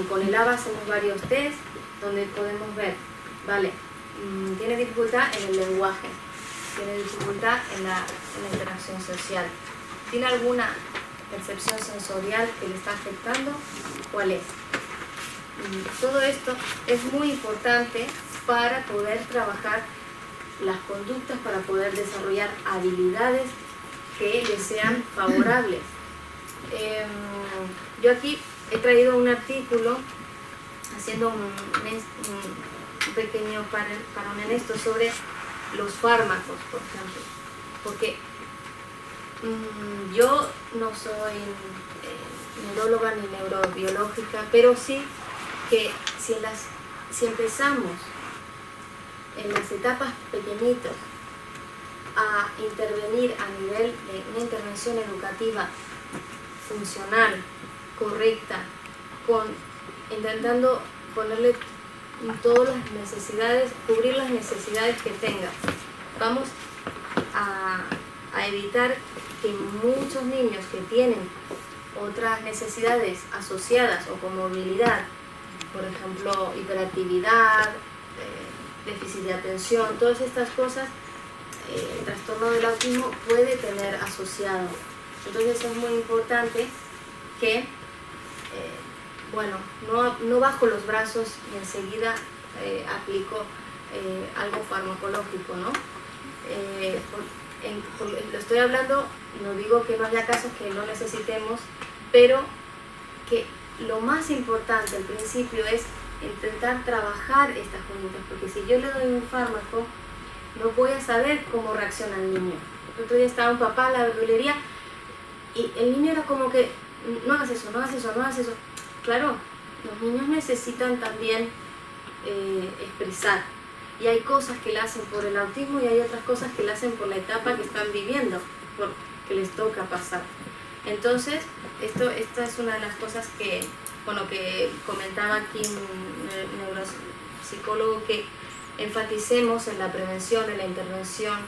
con el ABA hacemos varios test donde podemos ver, vale, tiene dificultad en el lenguaje, tiene dificultad en la interacción social, tiene alguna percepción sensorial que le está afectando, ¿cuál es? Todo esto es muy importante para poder trabajar las conductas, para poder desarrollar habilidades que les sean favorables. Yo aquí he traído un artículo haciendo un pequeño parón en esto sobre los fármacos, por ejemplo, porque yo no soy neuróloga ni neurobiológica, pero sí que si empezamos en las etapas pequeñitos a intervenir a nivel de una intervención educativa funcional, correcta, intentando ponerle todas las necesidades, cubrir las necesidades que tenga, vamos a evitar que muchos niños que tienen otras necesidades asociadas o con movilidad, por ejemplo, hiperactividad, déficit de atención, todas estas cosas, el trastorno del autismo puede tener asociado. Entonces es muy importante que, bueno, no bajo los brazos y enseguida aplico algo farmacológico, ¿no? Lo estoy hablando, no digo que no haya casos que no necesitemos, pero que lo más importante al principio es intentar trabajar estas conductas, porque si yo le doy un fármaco, no voy a saber cómo reacciona el niño. El otro día estaba un papá en la verdulería y el niño era como que, no hagas eso, no hagas eso, no hagas eso. Claro, los niños necesitan también expresar. Y hay cosas que le hacen por el autismo y hay otras cosas que le hacen por la etapa que están viviendo, que les toca pasar. Entonces, esta es una de las cosas que comentaba aquí un neuropsicólogo, que enfaticemos en la prevención, en la intervención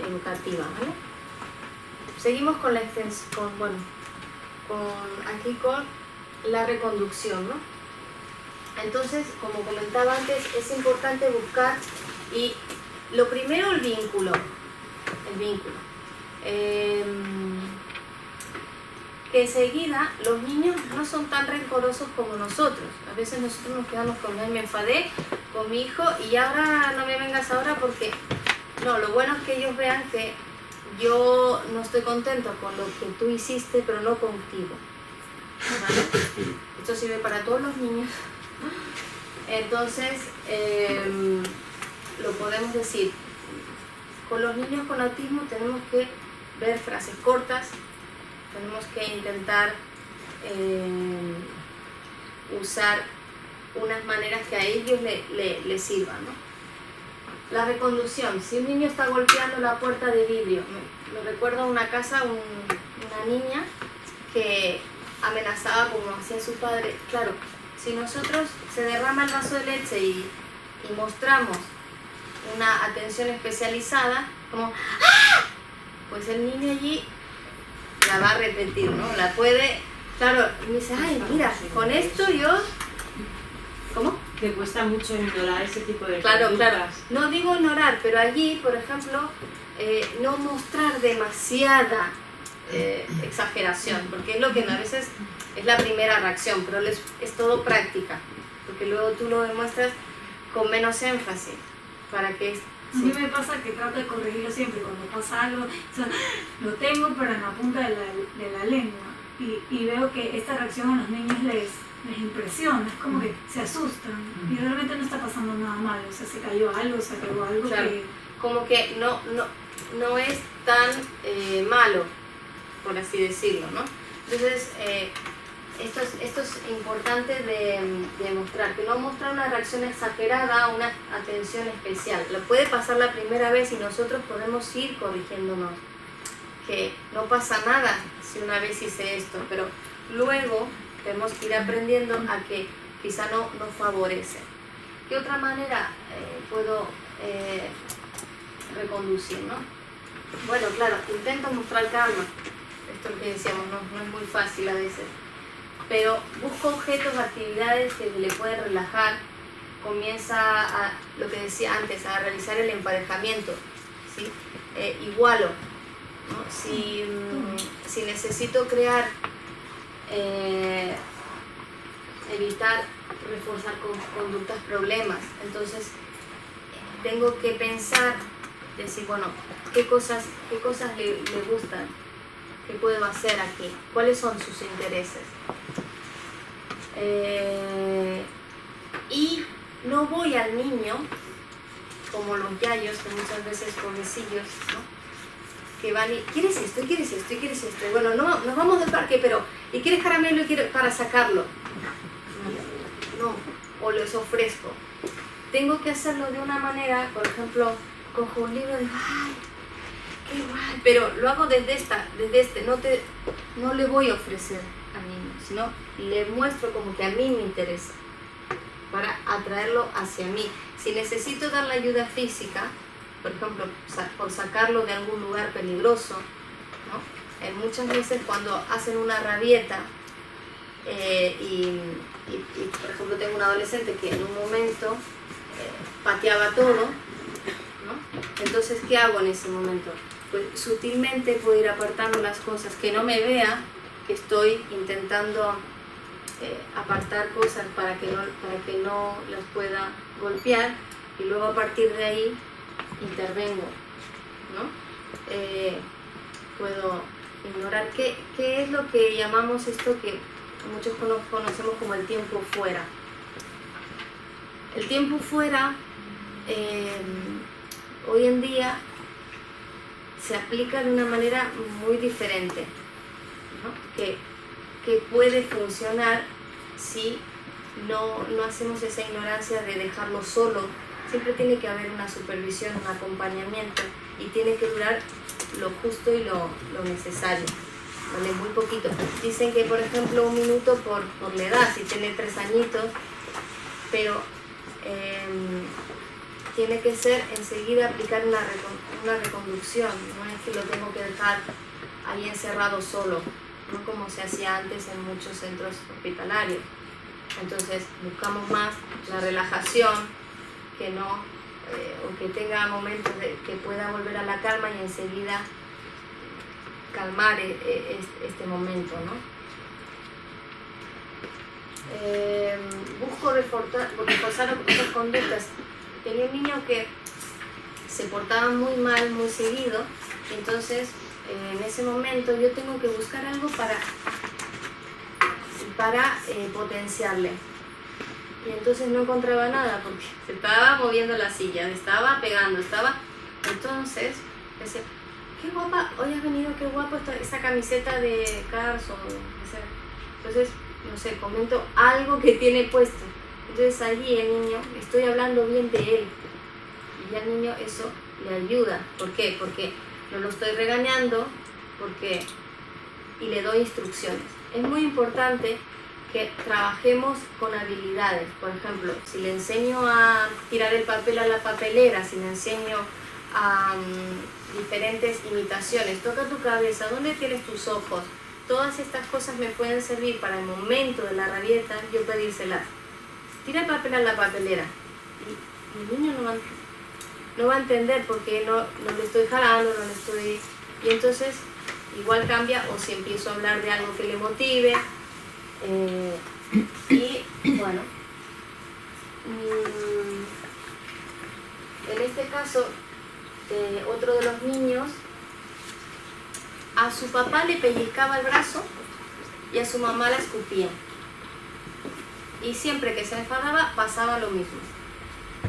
educativa, ¿vale? Seguimos con la extensión, con la reconducción, ¿no? Entonces, como comentaba antes, es importante buscar, y lo primero, el vínculo. Que enseguida los niños no son tan rencorosos como nosotros. A veces nosotros nos quedamos con él, me enfadé con mi hijo y ahora no me vengas ahora porque... No, lo bueno es que ellos vean que yo no estoy contento con lo que tú hiciste, pero no contigo. ¿Vale? Esto sirve para todos los niños. Entonces, lo podemos decir, con los niños con autismo tenemos que ver frases cortas, tenemos que intentar usar unas maneras que a ellos les sirvan, ¿no? La reconducción, si un niño está golpeando la puerta de vidrio, me recuerdo una casa, una niña que amenazaba como hacía su padre. Claro, si nosotros se derrama el vaso de leche y mostramos una atención especializada, como ¡ah!, pues el niño allí la va a repetir, ¿no? La puede, claro, y me dice, ay, mira, con esto yo... ¿Cómo? Te cuesta mucho ignorar ese tipo de Claro, conductas. claro. No digo ignorar, pero allí, por ejemplo, no mostrar demasiada exageración, porque es lo que a veces es la primera reacción, pero es todo práctica, porque luego tú lo demuestras con menos énfasis, para que... A mí me pasa que trato de corregirlo siempre cuando pasa algo, o sea, lo tengo pero en la punta de la lengua y veo que esta reacción a los niños les impresiona, es como que se asustan y realmente no está pasando nada malo, o sea, se cayó algo, se acabó algo, Claro. que... Como que no es tan malo, por así decirlo, ¿no? Entonces, esto es importante de mostrar, que no mostrar una reacción exagerada, una atención especial. Lo puede pasar la primera vez y nosotros podemos ir corrigiéndonos, que no pasa nada si una vez hice esto, pero luego tenemos que ir aprendiendo a que quizá no favorece. ¿Qué otra manera puedo reconducir, no? Bueno, claro, intento mostrar calma. Esto es lo que decíamos, no es muy fácil a veces. Pero busco objetos, actividades que le pueden relajar. Comienza a, lo que decía antes, a realizar el emparejamiento, ¿sí? Igualo, ¿no? Si necesito crear, evitar reforzar conductas problemas, entonces tengo que pensar, decir, bueno, ¿qué cosas le gustan? ¿Qué puedo hacer aquí? ¿Cuáles son sus intereses? Y no voy al niño como los yayos, que muchas veces pobrecillos, ¿no? Que van y, ¿quieres esto? ¿Y quieres esto? ¿Y quieres esto? Y bueno, no, nos vamos del parque, pero ¿y quieres caramelo y quieres para sacarlo? No, o les ofrezco. Tengo que hacerlo de una manera, por ejemplo, cojo un libro y digo, ¡ay, qué guay! Pero lo hago desde no le voy a ofrecer al niño, sino le muestro como que a mí me interesa, para atraerlo hacia mí. Si necesito darle ayuda física, por ejemplo, por sacarlo de algún lugar peligroso, ¿no? Muchas veces cuando hacen una rabieta, y por ejemplo tengo un adolescente que en un momento pateaba todo, ¿no? Entonces, ¿qué hago en ese momento? Pues sutilmente puedo ir apartando las cosas, que no me vea que estoy intentando apartar cosas para que no las pueda golpear, y luego a partir de ahí intervengo, ¿no? Puedo ignorar qué es lo que llamamos esto que muchos conocemos como el tiempo fuera. El tiempo fuera hoy en día se aplica de una manera muy diferente, ¿no? Que puede funcionar si no hacemos esa ignorancia de dejarlo solo. Siempre tiene que haber una supervisión, un acompañamiento, y tiene que durar lo justo y lo necesario, ¿vale? Muy poquito. Dicen que, por ejemplo, 1 minuto por la edad, si tiene 3 añitos, pero tiene que ser enseguida aplicar una reconducción, no es que lo tengo que dejar ahí encerrado solo, no como se hacía antes en muchos centros hospitalarios. Entonces buscamos más la relajación, que no, o que tenga momentos que pueda volver a la calma y enseguida calmar este momento, ¿no? Busco reforzar otras conductas. Tenía un niño que se portaba muy mal, muy seguido, entonces en ese momento yo tengo que buscar algo para potenciarle. Y entonces no encontraba nada porque se estaba moviendo la silla, estaba pegando, estaba... Entonces decía, qué guapa, hoy has venido, qué guapo esta camiseta de Cars o qué sea. Entonces, no sé, comento algo que tiene puesto. Entonces allí el niño, estoy hablando bien de él. Y al niño eso le ayuda. ¿Por qué? Porque no lo estoy regañando, y le doy instrucciones. Es muy importante que trabajemos con habilidades. Por ejemplo, si le enseño a tirar el papel a la papelera, si le enseño a diferentes imitaciones, toca tu cabeza, ¿dónde tienes tus ojos? Todas estas cosas me pueden servir para el momento de la rabieta, yo pedírselas. Tira el papel a la papelera. Y el niño no va a entender porque no le estoy jalando, no le estoy... Y entonces igual cambia, o si empiezo a hablar de algo que le motive. Y bueno, en este caso, otro de los niños, a su papá le pellizcaba el brazo y a su mamá la escupía. Y siempre que se enfadaba pasaba lo mismo.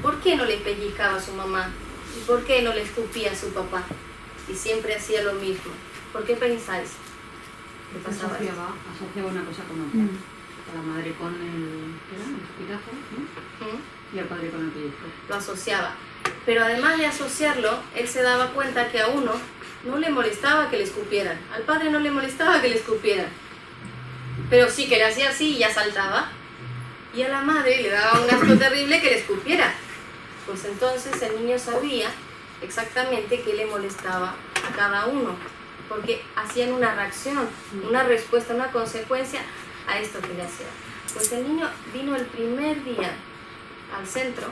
¿Por qué no le pellizcaba a su mamá? ¿Y por qué no le escupía a su papá? Y siempre hacía lo mismo. ¿Por qué pensáis que pasaba eso? Asociaba una cosa con otra. A la madre con el escupitajo, ¿no? Y al padre con el pellizco. Lo asociaba. Pero además de asociarlo, él se daba cuenta que a uno no le molestaba que le escupieran. Al padre no le molestaba que le escupieran. Pero sí que le hacía así y ya saltaba. Y a la madre le daba un asco terrible que le escupiera. Pues entonces el niño sabía exactamente qué le molestaba a cada uno. Porque hacían una reacción, una respuesta, una consecuencia a esto que le hacía. Pues el niño vino el primer día al centro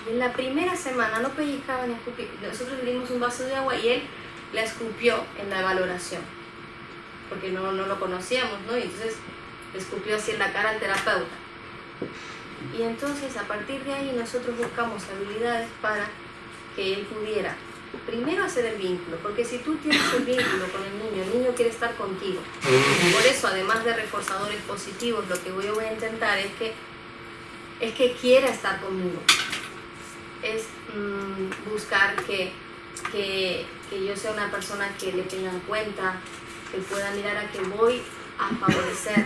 y en la primera semana no pellizcaba ni escupía. Nosotros le dimos un vaso de agua y él la escupió en la valoración, porque no lo conocíamos, ¿no? Y entonces le escupió así en la cara al terapeuta. Y entonces a partir de ahí nosotros buscamos habilidades para que él pudiera primero hacer el vínculo, porque si tú tienes el vínculo con el niño quiere estar contigo. Por eso, además de reforzadores positivos, lo que yo voy a intentar es que quiera estar conmigo. Es buscar que yo sea una persona que le tenga en cuenta, que pueda mirar a que voy a favorecer.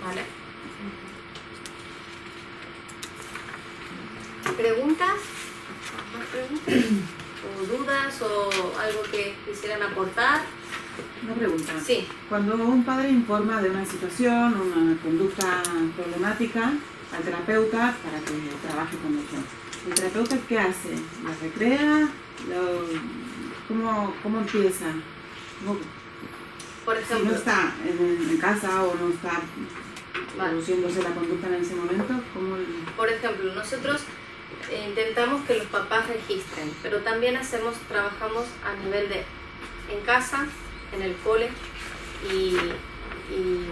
¿Vale? ¿Preguntas? ¿Más preguntas? ¿O dudas o algo que quisieran aportar? Una pregunta. Sí. Cuando un padre informa de una situación, una conducta problemática al terapeuta para que trabaje con ellos, ¿el terapeuta qué hace? ¿La recrea? ¿Cómo empieza? Por Si ejemplo, no está en casa o no está produciéndose la conducta en ese momento, ¿cómo por ejemplo, nosotros intentamos que los papás registren, pero también trabajamos a nivel de en casa, en el cole y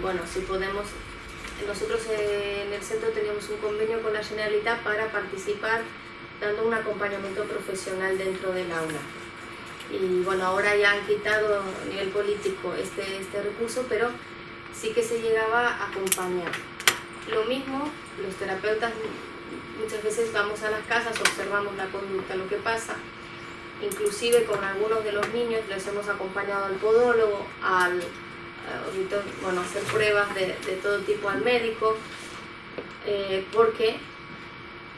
bueno, si podemos, nosotros en el centro teníamos un convenio con la Generalitat para participar dando un acompañamiento profesional dentro del aula. Y bueno, ahora ya han quitado a nivel político este recurso, pero sí que se llegaba a acompañar. Lo mismo, los terapeutas muchas veces vamos a las casas, observamos la conducta, lo que pasa. Inclusive con algunos de los niños les hemos acompañado al podólogo, hacer pruebas de todo tipo al médico, porque,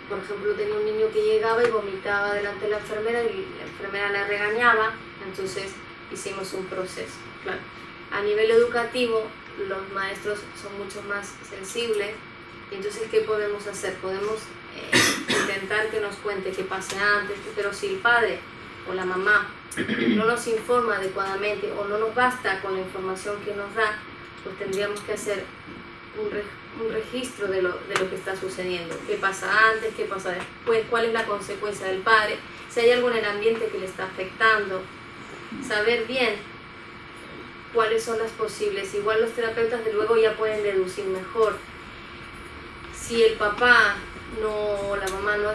por ejemplo, tenía un niño que llegaba y vomitaba delante de la enfermera y la enfermera le regañaba, entonces hicimos un proceso. Claro. A nivel educativo, los maestros son mucho más sensibles, y entonces, ¿qué podemos hacer? Podemos intentar que nos cuente qué pase antes, pero si el padre o la mamá no nos informa adecuadamente o no nos basta con la información que nos da, pues tendríamos que hacer un registro de lo que está sucediendo. ¿Qué pasa antes? ¿Qué pasa después? ¿Cuál es la consecuencia del padre? Si hay algo en el ambiente que le está afectando. Saber bien cuáles son las posibles. Igual los terapeutas de luego ya pueden deducir mejor. Si el papá la mamá no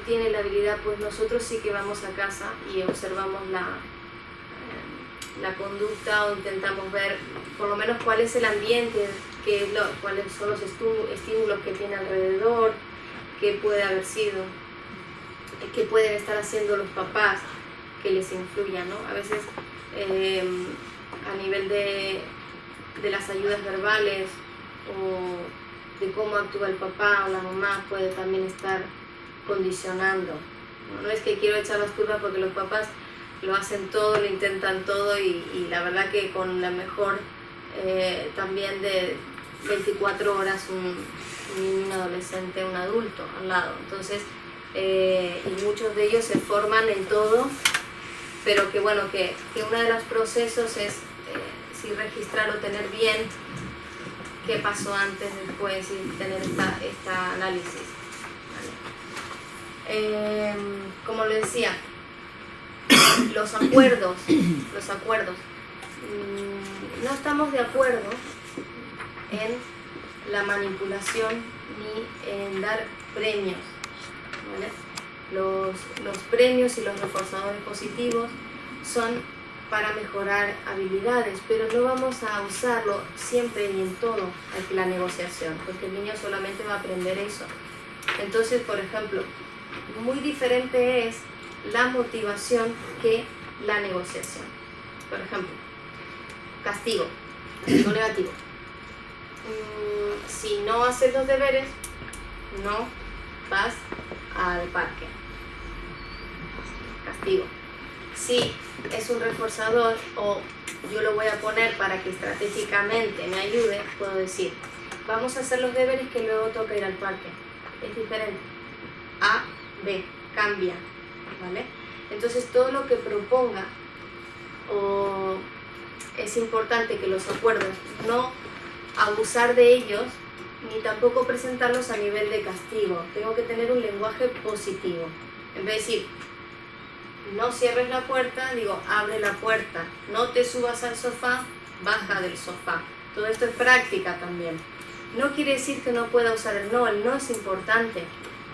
tiene la habilidad, pues nosotros sí que vamos a casa y observamos la conducta o intentamos ver por lo menos cuál es el ambiente cuáles son los estímulos que tiene alrededor, qué puede haber sido, qué pueden estar haciendo los papás que les influya, ¿no? A veces a nivel de las ayudas verbales o de cómo actúa el papá o la mamá puede también estar condicionando. No es que quiero echar las culpas porque los papás lo hacen todo, lo intentan todo y la verdad que con la mejor también de 24 horas un adolescente, un adulto al lado. Entonces, y muchos de ellos se forman en todo, pero que bueno, que uno de los procesos es sí registrar o tener bien qué pasó antes, después y tener esta análisis. ¿Vale? Como les decía, los acuerdos, no estamos de acuerdo en la manipulación ni en dar premios, ¿vale? Los premios y los reforzadores positivos son para mejorar habilidades, pero no vamos a usarlo siempre y en todo la negociación, porque el niño solamente va a aprender eso. Entonces, por ejemplo, muy diferente es la motivación que la negociación. Por ejemplo, castigo negativo. Si no haces los deberes, no vas al parque. Castigo. Si es un reforzador o yo lo voy a poner para que estratégicamente me ayude, puedo decir, vamos a hacer los deberes que luego toca ir al parque. Es diferente. A, B, cambia, ¿vale? Entonces todo lo que proponga o es importante que los acuerdos no abusar de ellos ni tampoco presentarlos a nivel de castigo. Tengo que tener un lenguaje positivo. En vez de decir, no cierres la puerta, digo, abre la puerta. No te subas al sofá, baja del sofá. Todo esto es práctica también. No quiere decir que no pueda usar el no es importante,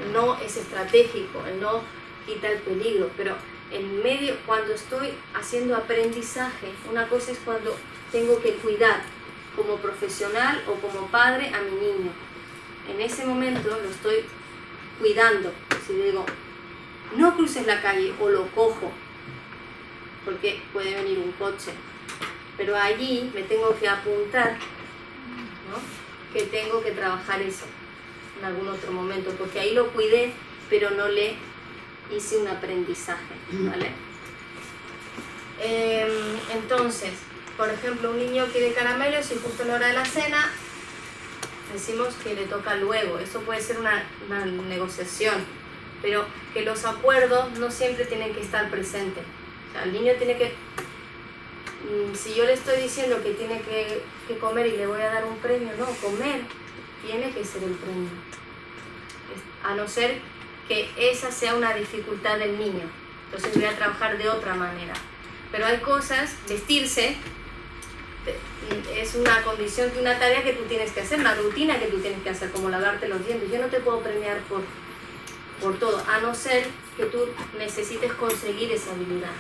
el no es estratégico, el no quita el peligro, pero en medio, cuando estoy haciendo aprendizaje, una cosa es cuando tengo que cuidar como profesional o como padre a mi niño. En ese momento lo estoy cuidando. Si digo, no cruces la calle o lo cojo, porque puede venir un coche, pero allí me tengo que apuntar, ¿no? Que tengo que trabajar eso en algún otro momento, porque ahí lo cuidé, pero no le hice un aprendizaje, ¿vale? Entonces, por ejemplo, un niño quiere caramelos y justo a la hora de la cena decimos que le toca luego. Eso puede ser una negociación, pero que los acuerdos no siempre tienen que estar presentes. O sea, el niño tiene que, si yo le estoy diciendo que tiene que comer y le voy a dar un premio, no, comer tiene que ser el premio. A no ser que esa sea una dificultad del niño. Entonces voy a trabajar de otra manera. Pero hay cosas, vestirse es una condición, una tarea que tú tienes que hacer, una rutina que tú tienes que hacer, como lavarte los dientes. Yo no te puedo premiar por todo, a no ser que tú necesites conseguir esa habilidad,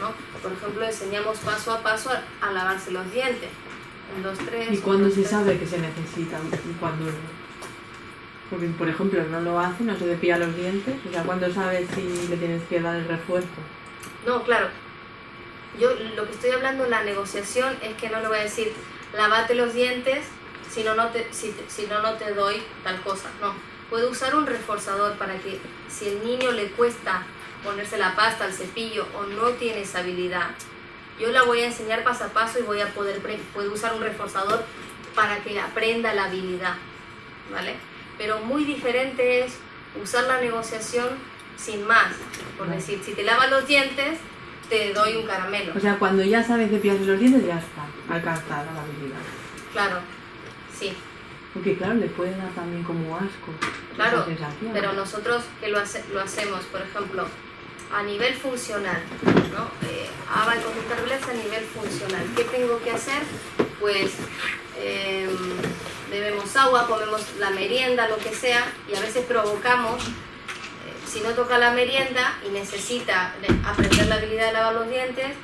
¿no? Por ejemplo, enseñamos paso a paso a lavarse los dientes. 1, 2, 3. ¿Y cuándo se sabe que se necesita? ¿Y cuándo no? Porque, por ejemplo, no lo hace, no se cepilla los dientes. O sea, ¿cuándo sabes si le tienes que dar el refuerzo? No, claro. Yo lo que estoy hablando en la negociación es que no le voy a decir, lávate los dientes, si no te doy tal cosa. No. Puedo usar un reforzador para que si el niño le cuesta ponerse la pasta, el cepillo o no tiene esa habilidad, yo la voy a enseñar paso a paso y puedo usar un reforzador para que aprenda la habilidad, ¿vale? Pero muy diferente es usar la negociación sin más, por decir, si te lavas los dientes, te doy un caramelo. O sea, cuando ya sabes cepillarse los dientes, ya está alcanzada la habilidad. Claro, sí. Porque claro, le puede dar también como asco. Claro, pero nosotros que lo hacemos, por ejemplo, a nivel funcional, ¿no? Haga el conducta rebelde a nivel funcional. ¿Qué tengo que hacer? Pues bebemos agua, comemos la merienda, lo que sea, y a veces provocamos, si no toca la merienda y necesita aprender la habilidad de lavar los dientes,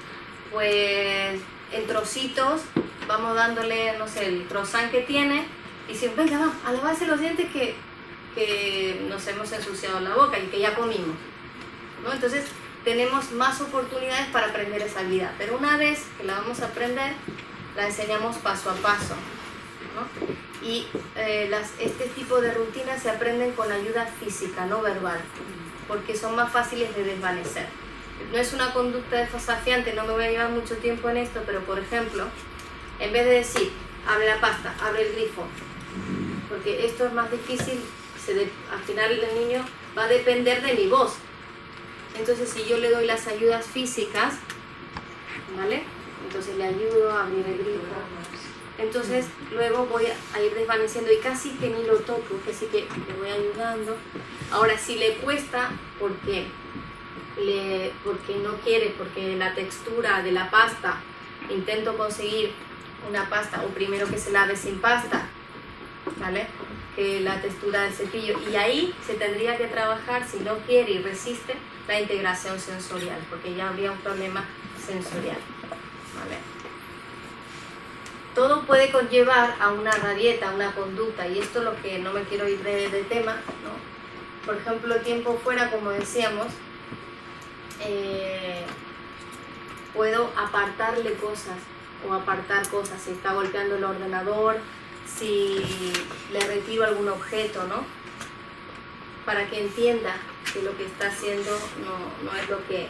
pues en trocitos vamos dándole, no sé, el croissant que tiene, y dicen, venga, va, a lavarse los dientes que nos hemos ensuciado la boca y que ya comimos, ¿no? Entonces tenemos más oportunidades para aprender esa habilidad, pero una vez que la vamos a aprender, la enseñamos paso a paso, ¿no? Y este tipo de rutinas se aprenden con ayuda física, no verbal, porque son más fáciles de desvanecer. No es una conducta desafiante, no me voy a llevar mucho tiempo en esto, pero por ejemplo, en vez de decir, abre la pasta, abre el grifo, porque esto es más difícil, al final el niño va a depender de mi voz. Entonces si yo le doy las ayudas físicas, ¿vale? Entonces le ayudo a abrir el grifo. Entonces luego voy a ir desvaneciendo y casi que ni lo toco, casi que le voy ayudando. Ahora si le cuesta, porque no quiere, porque la textura de la pasta, intento conseguir una pasta, o primero que se lave sin pasta, ¿vale? Que la textura del cepillo, y ahí se tendría que trabajar, si no quiere y resiste, la integración sensorial, porque ya habría un problema sensorial, ¿vale? Todo puede conllevar a una rabieta, a una conducta, y esto es lo que no me quiero ir de tema, ¿no? Por ejemplo, tiempo fuera, como decíamos, puedo apartarle cosas o apartar cosas, si está golpeando el ordenador, si le retiro algún objeto, ¿no? Para que entienda que lo que está haciendo no es lo que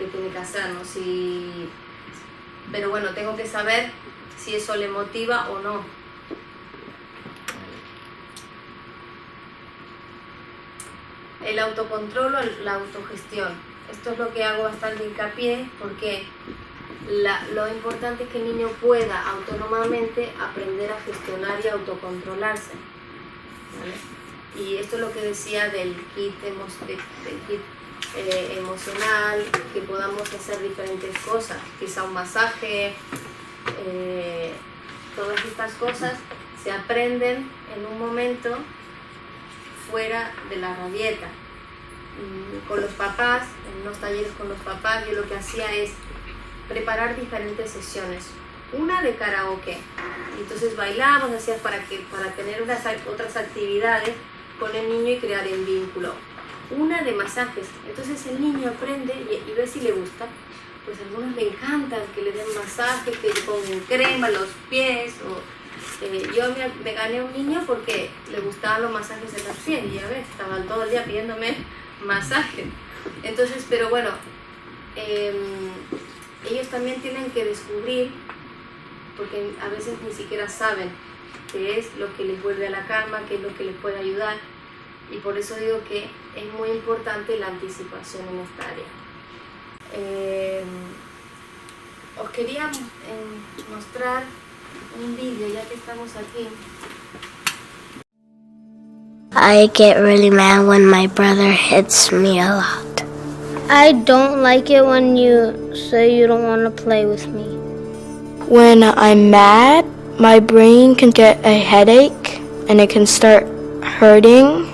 tiene que hacer, ¿no? Pero bueno, tengo que saber si eso le motiva o no. El autocontrol o la autogestión. Esto es lo que hago bastante hincapié, porque lo importante es que el niño pueda autónomamente aprender a gestionar y autocontrolarse, ¿vale? Y esto es lo que decía del kit emocional, que podamos hacer diferentes cosas, quizá un masaje, todas estas cosas se aprenden en un momento fuera de la rabieta. Con los papás, en unos talleres con los papás, yo lo que hacía es preparar diferentes sesiones, una de karaoke, entonces bailamos, hacías para tener otras actividades con el niño y crear el vínculo, una de masajes, entonces el niño aprende y ve si le gusta. Pues a algunos le encantan que le den masajes, que le pongan crema en los pies, yo me gané un niño porque le gustaban los masajes en los pies, y ya ves, estaban todo el día pidiéndome masaje. Entonces, pero bueno, ellos también tienen que descubrir, porque a veces ni siquiera saben qué es lo que les vuelve a la calma, qué es lo que les puede ayudar, y por eso digo que es muy importante la anticipación en esta área. Os quería mostrar un vídeo, ya que estamos aquí. I get really mad when my brother hits me a lot. I don't like it when you say you don't want to play with me. When I'm mad, my brain can get a headache and it can start hurting.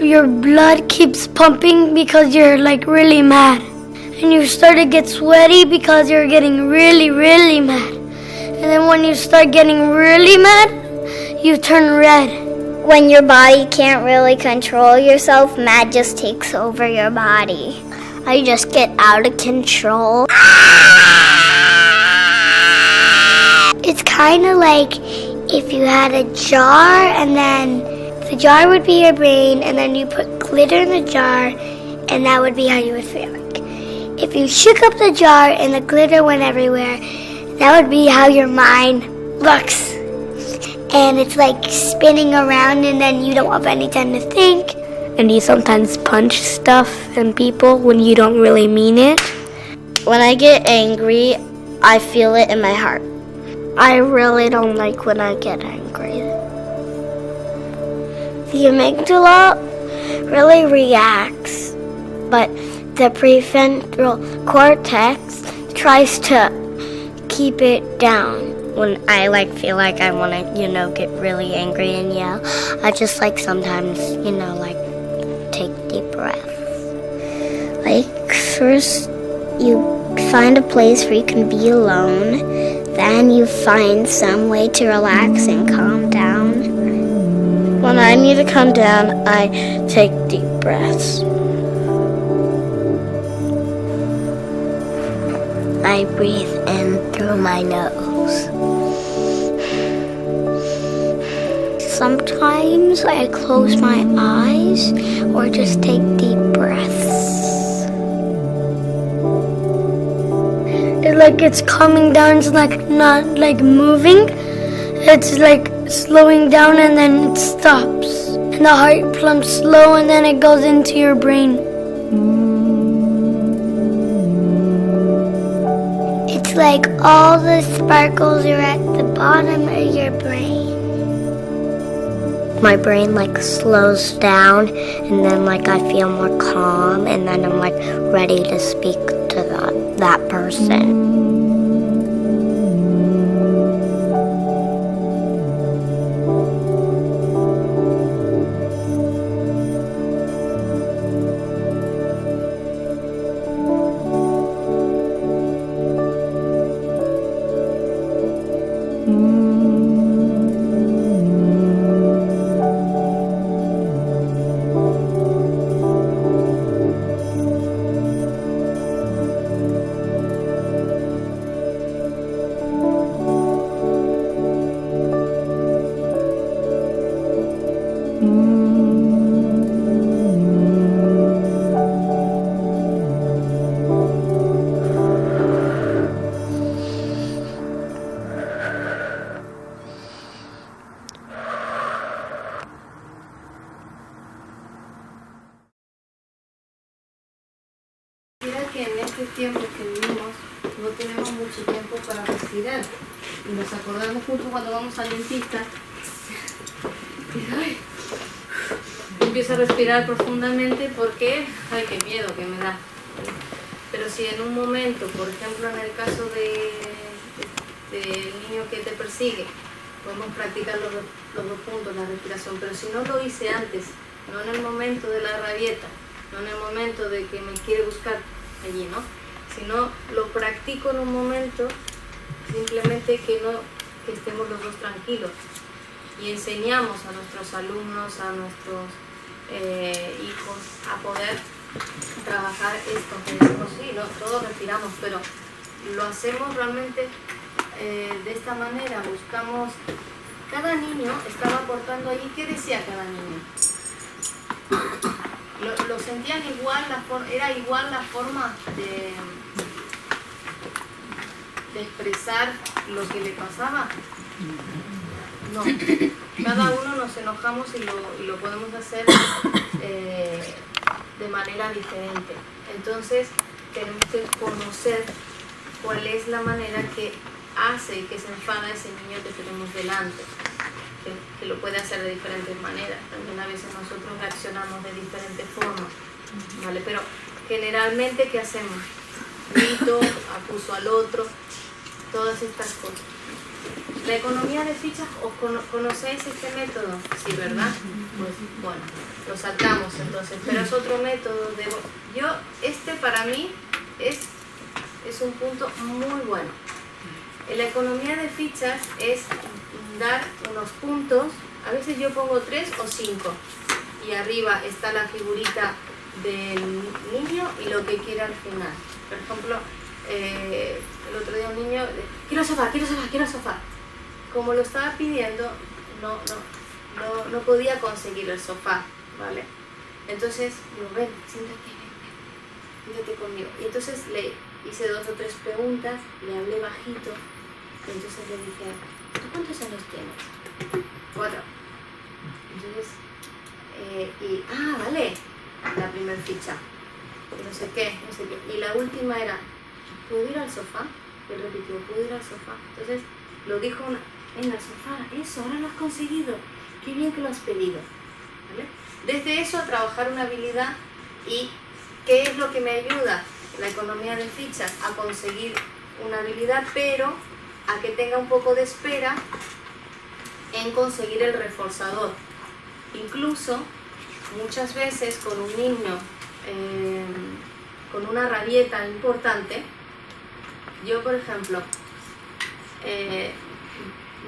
Your blood keeps pumping because you're like really mad. And you start to get sweaty because you're getting really, really mad. And then when you start getting really mad, you turn red. When your body can't really control yourself, mad just takes over your body. I just get out of control. It's kind of like if you had a jar and then the jar would be your brain and then you put glitter in the jar and that would be how you would feel like. If you shook up the jar and the glitter went everywhere, that would be how your mind looks. And it's like spinning around and then you don't have any time to think. And you sometimes punch stuff and people when you don't really mean it. When I get angry, I feel it in my heart. I really don't like when I get angry. The amygdala really reacts, but the prefrontal cortex tries to keep it down. When I feel like I want to, get really angry and yell, I just sometimes, take deep breaths. First you find a place where you can be alone, Then you find some way to relax and calm down. When I need to calm down, I take deep breaths. I breathe in through my nose. Sometimes I close my eyes or just take deep breaths. It's like it's calming down, it's like not like moving. It's like slowing down and then it stops. And the heart pumps slow and then it goes into your brain. It's like all the sparkles are at the bottom of your brain. My brain like slows down and then like I feel more calm and then I'm like ready to speak to that person. Mira que en este tiempo que vivimos no tenemos mucho tiempo para respirar y nos acordamos justo cuando vamos al dentista y ay, empiezo a respirar profundamente porque ay, qué miedo que me da. Pero si en un momento, por ejemplo en el caso del niño que te persigue, podemos practicar los dos puntos, la respiración, pero si no lo hice antes, no en el momento de la rabieta, no en el momento de que me quiere buscar allí, ¿no? Sino lo practico en un momento, simplemente que estemos los dos tranquilos y enseñamos a nuestros alumnos, a nuestros hijos a poder trabajar esto, que decimos, sí, no, todos respiramos, pero lo hacemos realmente de esta manera, buscamos, cada niño estaba aportando allí, ¿qué decía cada niño? Lo sentían igual, era igual la forma de expresar lo que le pasaba. No, cada uno nos enojamos y lo podemos hacer de manera diferente. Entonces tenemos que conocer cuál es la manera que hace y que se enfada ese niño que tenemos delante. Que lo puede hacer de diferentes maneras. También a veces nosotros reaccionamos de diferentes formas, ¿vale? Pero generalmente, ¿qué hacemos? Grito, acuso al otro, todas estas cosas. La economía de fichas, ¿os conocéis este método? Sí, ¿verdad? Pues bueno, lo sacamos entonces, pero es otro método este para mí es un punto muy bueno. En la economía de fichas es dar unos puntos, a veces yo pongo 3 o 5 y arriba está la figurita del niño y lo que quiere al final. Por ejemplo, el otro día un niño, quiero sofá. Como lo estaba pidiendo, no podía conseguir el sofá, ¿vale? Entonces, digo, ven, siéntate conmigo. Y entonces le hice 2 o 3 preguntas, le hablé bajito, y entonces le dije, ¿tú cuántos años tienes? 4. Entonces, vale, la primera ficha, y no sé qué. Y la última era, ¿puedo ir al sofá? Y él repitió, ¿puedo ir al sofá? Entonces, lo dijo en el sofá, eso, ahora lo has conseguido, qué bien que lo has pedido, ¿vale? Desde eso a trabajar una habilidad. ¿Y qué es lo que me ayuda? La economía de fichas, a conseguir una habilidad, pero a que tenga un poco de espera en conseguir el reforzador. Incluso muchas veces con un niño con una rabieta importante, yo por ejemplo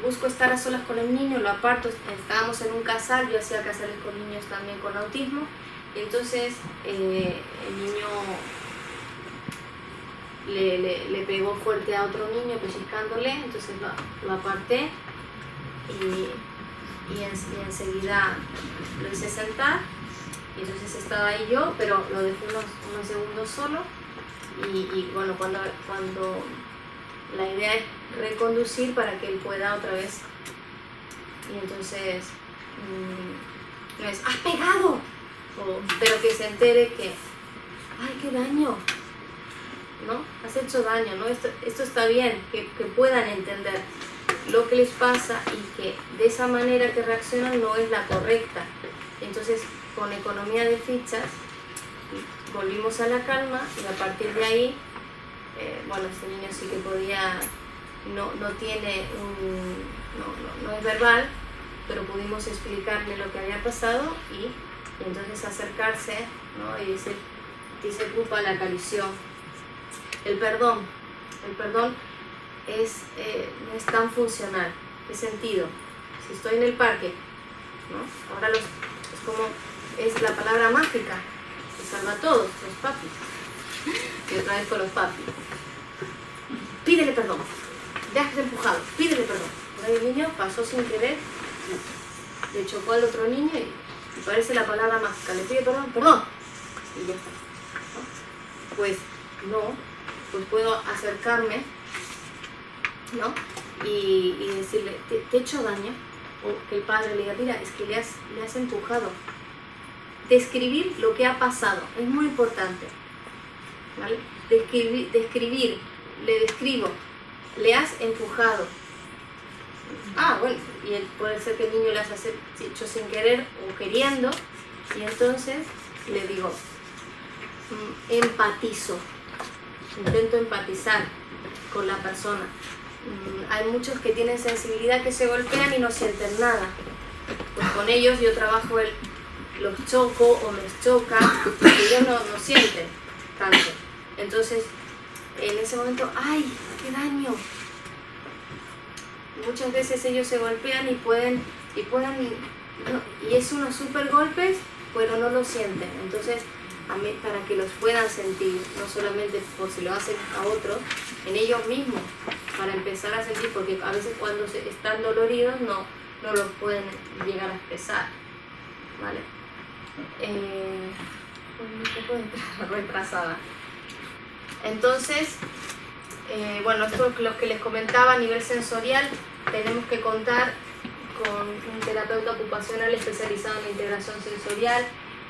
busco estar a solas con el niño, lo aparto, estábamos en un casal, yo hacía casales con niños también con autismo, y entonces el niño le pegó fuerte a otro niño pellizcándole, entonces lo aparté y enseguida lo hice sentar, y entonces estaba ahí yo, pero lo dejé unos segundos solo, y bueno, cuando la idea es reconducir para que él pueda otra vez, y entonces no es ¡has pegado! Pero que se entere que ¡ay, qué daño! ¿No? Has hecho daño, ¿no? Esto está bien, que puedan entender lo que les pasa y que de esa manera que reaccionan no es la correcta. Entonces, con economía de fichas, volvimos a la calma, y a partir de ahí, bueno, este niño sí que podía, no es verbal, pero pudimos explicarle lo que había pasado y entonces acercarse, ¿no? Y decir, dice Pupa, la acarició. El perdón no es tan funcional. ¿Qué sentido? Si estoy en el parque, ¿no? Ahora es como, es la palabra mágica que salva a todos, los papis. Y otra vez con los papis. Pídele perdón. Ya has empujado, pídele perdón. Por ahí el niño pasó sin querer, le chocó al otro niño y parece la palabra mágica. Le pide perdón, perdón. Y ya está, ¿no? Pues no, pues puedo acercarme, ¿no? Y decirle, ¿te he hecho daño? O que el padre le diga, mira, es que le has empujado. Describir lo que ha pasado es muy importante, ¿vale? Describir, le describo, le has empujado. Ah, bueno, y puede ser que el niño le haya hecho sin querer o queriendo, y entonces le digo, empatizo, intento empatizar con la persona. Hay muchos que tienen sensibilidad que se golpean y no sienten nada. Pues con ellos yo trabajo los choco o les choca, porque ellos no sienten tanto. Entonces, en ese momento, ¡ay, qué daño! Muchas veces ellos se golpean y es unos super golpes, pero no lo sienten. Entonces, para que los puedan sentir, no solamente por si lo hacen a otros, en ellos mismos, para empezar a sentir, porque a veces cuando están doloridos no lo pueden llegar a expresar, ¿vale? Un poco retrasada. Entonces, bueno, esto es lo que les comentaba a nivel sensorial. Tenemos que contar con un terapeuta ocupacional especializado en la integración sensorial,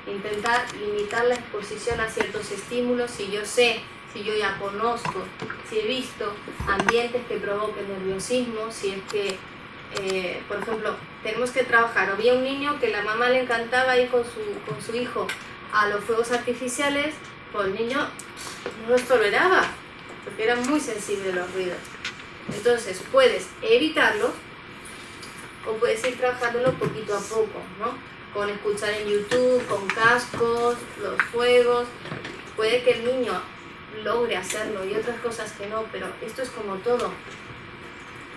intentar limitar la exposición a ciertos estímulos. Si yo ya conozco, si he visto ambientes que provoquen nerviosismo, si es que, por ejemplo, tenemos que trabajar. Había un niño que la mamá le encantaba ir con su hijo a los fuegos artificiales, pues el niño no los toleraba, porque era muy sensible a los ruidos. Entonces, puedes evitarlos o puedes ir trabajándolo poquito a poco, ¿no? Con escuchar en YouTube, con cascos, los fuegos. Puede que el niño logre hacerlo y otras cosas que no, pero esto es como todo.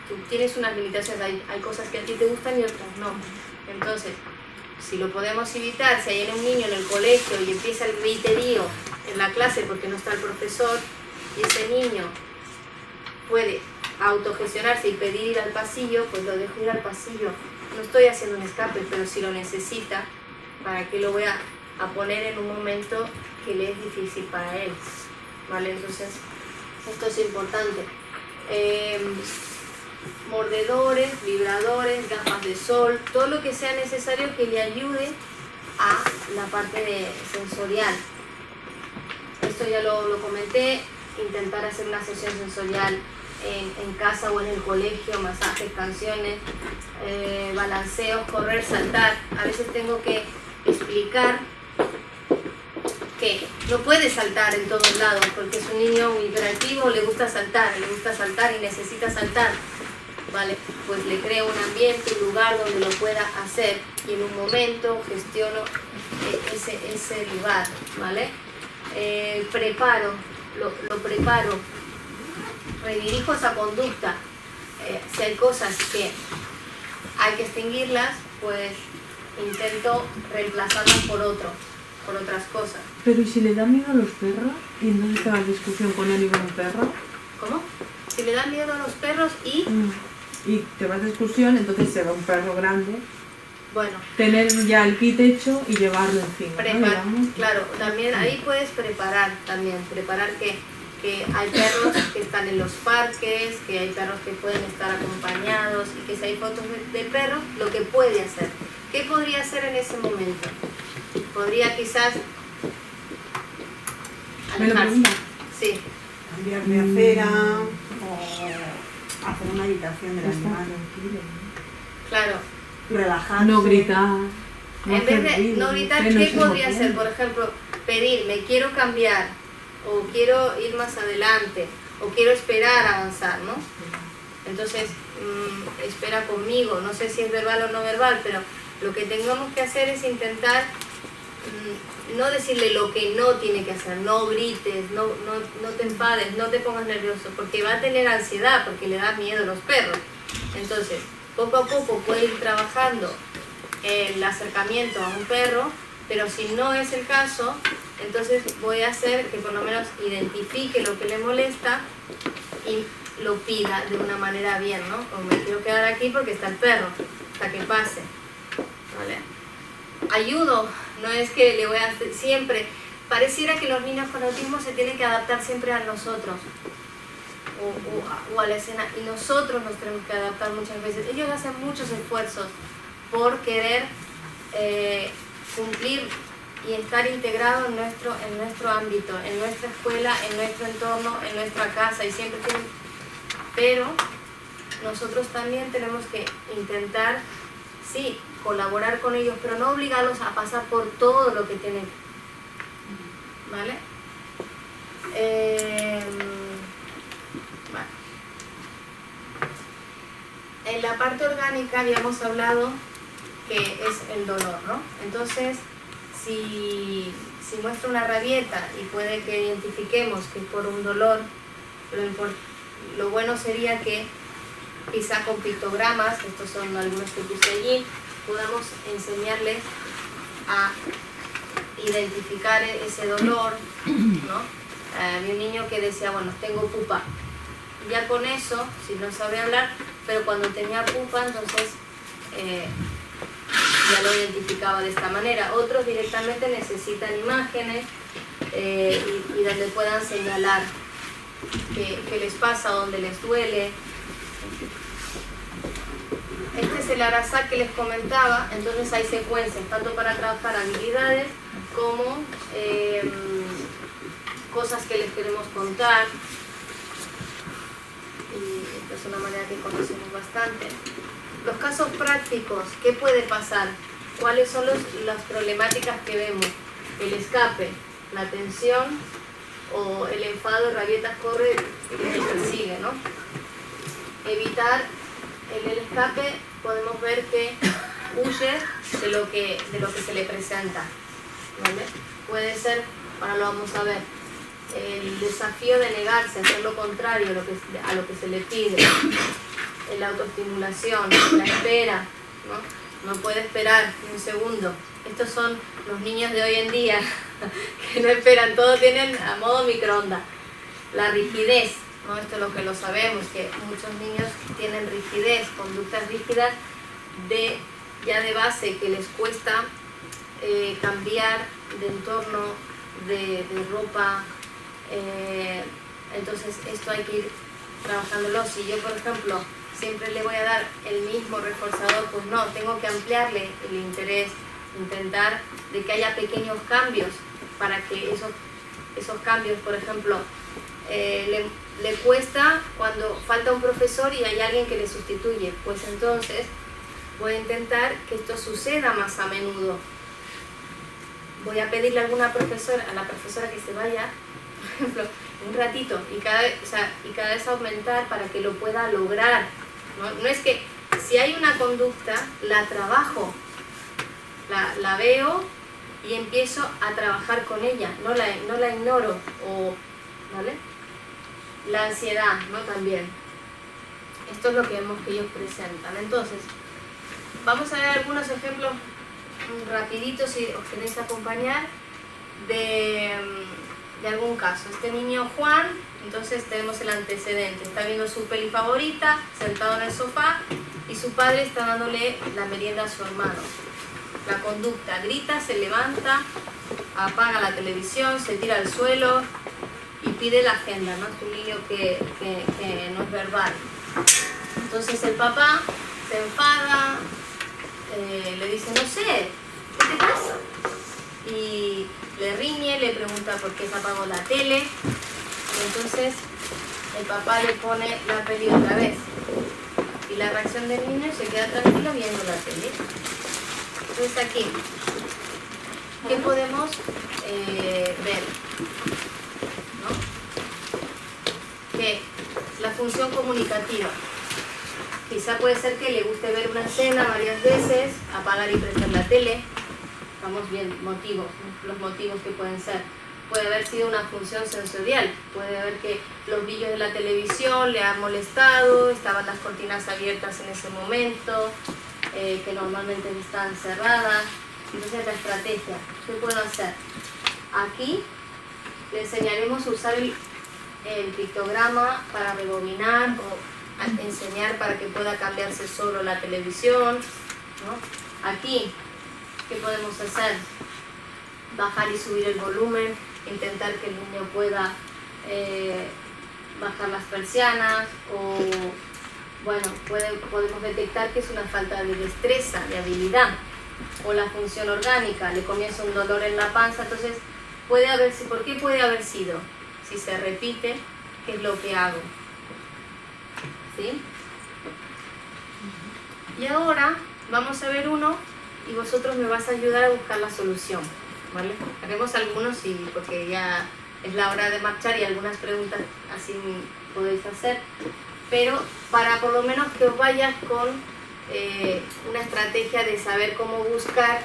Tú tienes unas limitaciones, hay cosas que a ti te gustan y otras no. Entonces, si lo podemos evitar, si hay un niño en el colegio y empieza el griterío en la clase porque no está el profesor, y ese niño puede autogestionarse y pedir ir al pasillo, pues lo dejo ir al pasillo. No estoy haciendo un escape, pero si lo necesita, ¿para qué lo voy a poner en un momento que le es difícil para él? ¿Vale? Entonces, esto es importante. Mordedores, vibradores, gafas de sol, todo lo que sea necesario que le ayude a la parte sensorial. Esto ya lo comenté, intentar hacer una sesión sensorial en casa o en el colegio, masajes, canciones, balanceos, correr, saltar. A veces tengo que explicar que no puede saltar en todos lados porque es un niño muy hiperactivo, le gusta saltar y necesita saltar, ¿vale? Pues le creo un ambiente, un lugar donde lo pueda hacer y en un momento gestiono ese lugar, ¿vale? Lo preparo, redirijo esa conducta, si hay cosas que hay que extinguirlas, pues intento reemplazarlas por otras cosas. Pero ¿y si le da miedo a los perros? Y entonces te vas a discusión con él y con un perro. ¿Cómo? Si le da miedo a los perros Y te vas de excursión, entonces se va un perro grande. bueno, Tener ya el kit hecho y llevarlo encima, ¿no? Digamos. claro, también ahí puedes preparar que hay perros que están en los parques, que hay perros que pueden estar acompañados y que si hay fotos de perros, lo que puede hacer. ¿Qué podría hacer en ese momento? Podría quizás ¿Me lo alejarse. preguntas? Sí, Cambiar de acera o hacer una habitación del Está animal, tranquilo, ¿no? claro. relajarse. No gritar. En vez de no gritar, ¿qué podría hacer? Por ejemplo, pedir, me quiero cambiar, o quiero ir más adelante, o quiero esperar a avanzar, ¿no? Entonces, espera conmigo, no sé si es verbal o no verbal, pero lo que tengamos que hacer es intentar no decirle lo que no tiene que hacer, no grites, no te enfades, no te pongas nervioso, porque va a tener ansiedad, porque le da miedo a los perros. Entonces, poco a poco puede ir trabajando el acercamiento a un perro, pero si no es el caso, entonces voy a hacer que por lo menos identifique lo que le molesta y lo pida de una manera bien, ¿no? O me quiero quedar aquí porque está el perro, hasta que pase, ¿vale? Ayudo, no es que le voy a hacer siempre, pareciera que los niños con autismo se tienen que adaptar siempre a nosotros o a la escena, y nosotros nos tenemos que adaptar muchas veces. Ellos hacen muchos esfuerzos por querer cumplir y estar integrado en nuestro ámbito, en nuestra escuela, en nuestro entorno, en nuestra casa, y siempre tienen, pero nosotros también tenemos que intentar, sí, colaborar con ellos, pero no obligarlos a pasar por todo lo que tienen, ¿vale? Vale. En la parte orgánica habíamos hablado que es el dolor, ¿no? Entonces, si muestra una rabieta y puede que identifiquemos que es por un dolor, lo bueno sería que quizá con pictogramas, estos son algunos que puse allí, podamos enseñarles a identificar ese dolor, ¿no? Había un niño que decía, bueno, tengo pupa. Ya con eso, si no sabe hablar, pero cuando tenía pupa, entonces ya lo identificaba de esta manera. Otros directamente necesitan imágenes y donde puedan señalar qué les pasa, dónde les duele. Este es el Arasá que les comentaba, entonces hay secuencias, tanto para trabajar habilidades como cosas que les queremos contar. Y esta es una manera que conocemos bastante. Los casos prácticos, ¿qué puede pasar? ¿Cuáles son las problemáticas que vemos? El escape, la tensión o el enfado, rabietas, corre y persigue, ¿no? Evitar el escape, podemos ver que huye de lo que se le presenta, ¿vale? Puede ser, ahora lo vamos a ver, el desafío de negarse, hacer lo contrario a lo que se le pide, la autoestimulación, la espera, ¿no? No puede esperar ni un segundo. Estos son los niños de hoy en día que no esperan, todo tienen a modo microondas. La rigidez, ¿no? Esto es lo que lo sabemos, que muchos niños tienen rigidez, conductas rígidas ya de base, que les cuesta cambiar de entorno, de ropa. Entonces esto hay que ir trabajándolo. Si yo, por ejemplo, siempre le voy a dar el mismo reforzador, pues no, tengo que ampliarle el interés, intentar de que haya pequeños cambios para que esos cambios, por ejemplo, le cuesta cuando falta un profesor y hay alguien que le sustituye, pues entonces voy a intentar que esto suceda más a menudo. Voy a pedirle a a la profesora que se vaya, por ejemplo, un ratito, y cada vez aumentar para que lo pueda lograr, ¿no? No es que si hay una conducta, la trabajo, la veo y empiezo a trabajar con ella, no la ignoro, ¿vale? La ansiedad, ¿no? También. esto es lo que vemos que ellos presentan. Entonces, vamos a ver algunos ejemplos rapiditos si os queréis acompañar de algún caso. Este niño Juan, entonces tenemos el antecedente, está viendo su peli favorita, sentado en el sofá y su padre está dándole la merienda a su hermano. La conducta: grita, se levanta, apaga la televisión, se tira al suelo y pide la agenda, ¿no? Es un niño que no es verbal. Entonces el papá se enfada, le dice, no sé, ¿qué te pasa? Y le riñe, le pregunta por qué se apagó la tele. Y entonces el papá le pone la peli otra vez. Y la reacción del niño se queda tranquilo viendo la tele. Entonces aquí, ¿qué podemos ver? ¿No? Que la función comunicativa. Quizá puede ser que le guste ver una escena varias veces, apagar y prender la tele. Vamos bien, motivos, ¿no? Los motivos que pueden ser. Puede haber sido una función sensorial, puede haber que los brillos de la televisión le han molestado, estaban las cortinas abiertas en ese momento, que normalmente están cerradas. Entonces la estrategia, ¿qué puedo hacer? Aquí le enseñaremos a usar el pictograma para rebobinar o enseñar para que pueda cambiarse solo la televisión, ¿no? Aquí, ¿qué podemos hacer? Bajar y subir el volumen, intentar que el niño pueda bajar las persianas o, bueno, podemos detectar que es una falta de destreza, de habilidad, o la función orgánica, le comienza un dolor en la panza. Entonces, ¿por qué puede haber sido? Si se repite, ¿qué es lo que hago? ¿Sí? Y ahora vamos a ver uno y vosotros me vas a ayudar a buscar la solución, ¿vale? Haremos algunos porque ya es la hora de marchar y algunas preguntas así podéis hacer, pero para por lo menos que os vayas con una estrategia de saber cómo buscar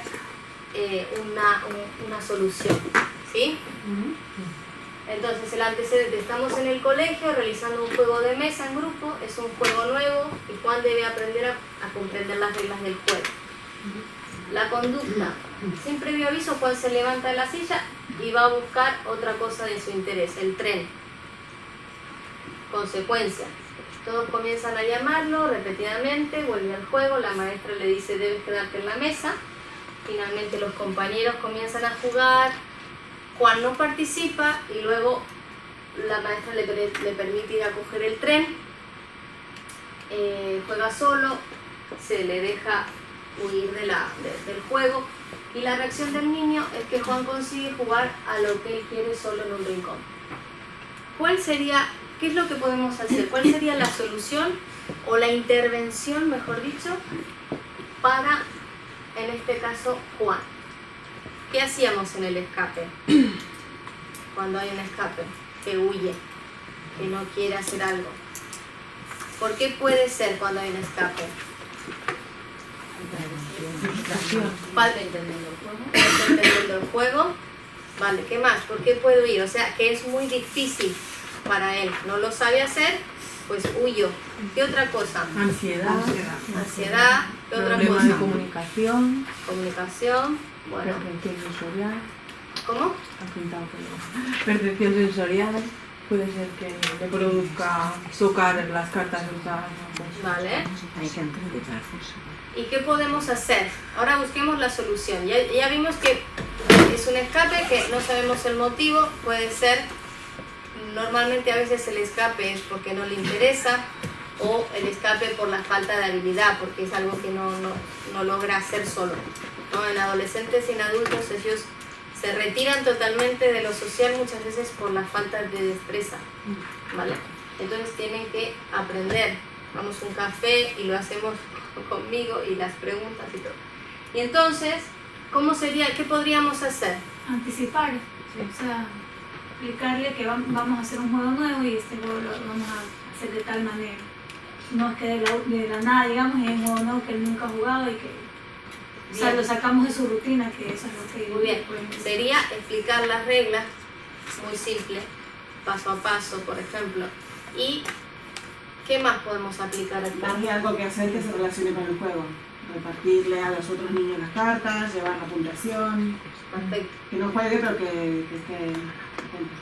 una solución, ¿sí? Entonces, el antecedente: estamos en el colegio realizando un juego de mesa en grupo, es un juego nuevo y Juan debe aprender a comprender las reglas del juego. La conducta: sin previo aviso, Juan se levanta de la silla y va a buscar otra cosa de su interés, el tren. Consecuencia: todos comienzan a llamarlo repetidamente, vuelve al juego, la maestra le dice debes quedarte en la mesa, finalmente los compañeros comienzan a jugar, Juan no participa y luego la maestra le permite ir a coger el tren, juega solo, se le deja huir del juego y la reacción del niño es que Juan consigue jugar a lo que él quiere solo en un rincón. ¿Qué es lo que podemos hacer? ¿Cuál sería la solución o la intervención, mejor dicho, para, en este caso, Juan? ¿Qué hacíamos en el escape? Cuando hay un escape, que huye, que no quiere hacer algo. ¿Por qué puede ser cuando hay un escape? Falta entendiendo el juego. Vale, ¿qué más? ¿Por qué puede huir? O sea, que es muy difícil para él. No lo sabe hacer, pues huyo. ¿Qué otra cosa? Ansiedad. ¿Qué otra Problema cosa? de comunicación. Bueno. Percepción sensorial. ¿Cómo? Percepción sensorial. Puede ser que le produzca tocar las cartas usadas. Vale. Hay que analizar. ¿Y qué podemos hacer? Ahora busquemos la solución. Ya vimos que es un escape que no sabemos el motivo. Puede ser, normalmente a veces el escape es porque no le interesa o el escape por la falta de habilidad, porque es algo que no logra hacer solo, ¿no? En adolescentes y en adultos ellos se retiran totalmente de lo social muchas veces por la falta de destreza, ¿vale? Entonces tienen que aprender. Vamos a un café y lo hacemos conmigo y las preguntas y todo. Y entonces, ¿qué podríamos hacer? Anticipar, o sea, explicarle que vamos a hacer un juego nuevo y este juego lo vamos a hacer de tal manera. No es que de la nada, digamos, y es un juego nuevo que él nunca ha jugado y que o sea, lo sacamos de su rutina, que eso es lo que... Muy bien, sería explicar las reglas, muy simple, paso a paso, por ejemplo. ¿Y ¿Qué más podemos aplicar aquí? Darle algo que hacer que se relacione con el juego. Repartirle a los otros niños las cartas, llevar la puntuación. Perfecto. Que no juegue, pero que esté atento.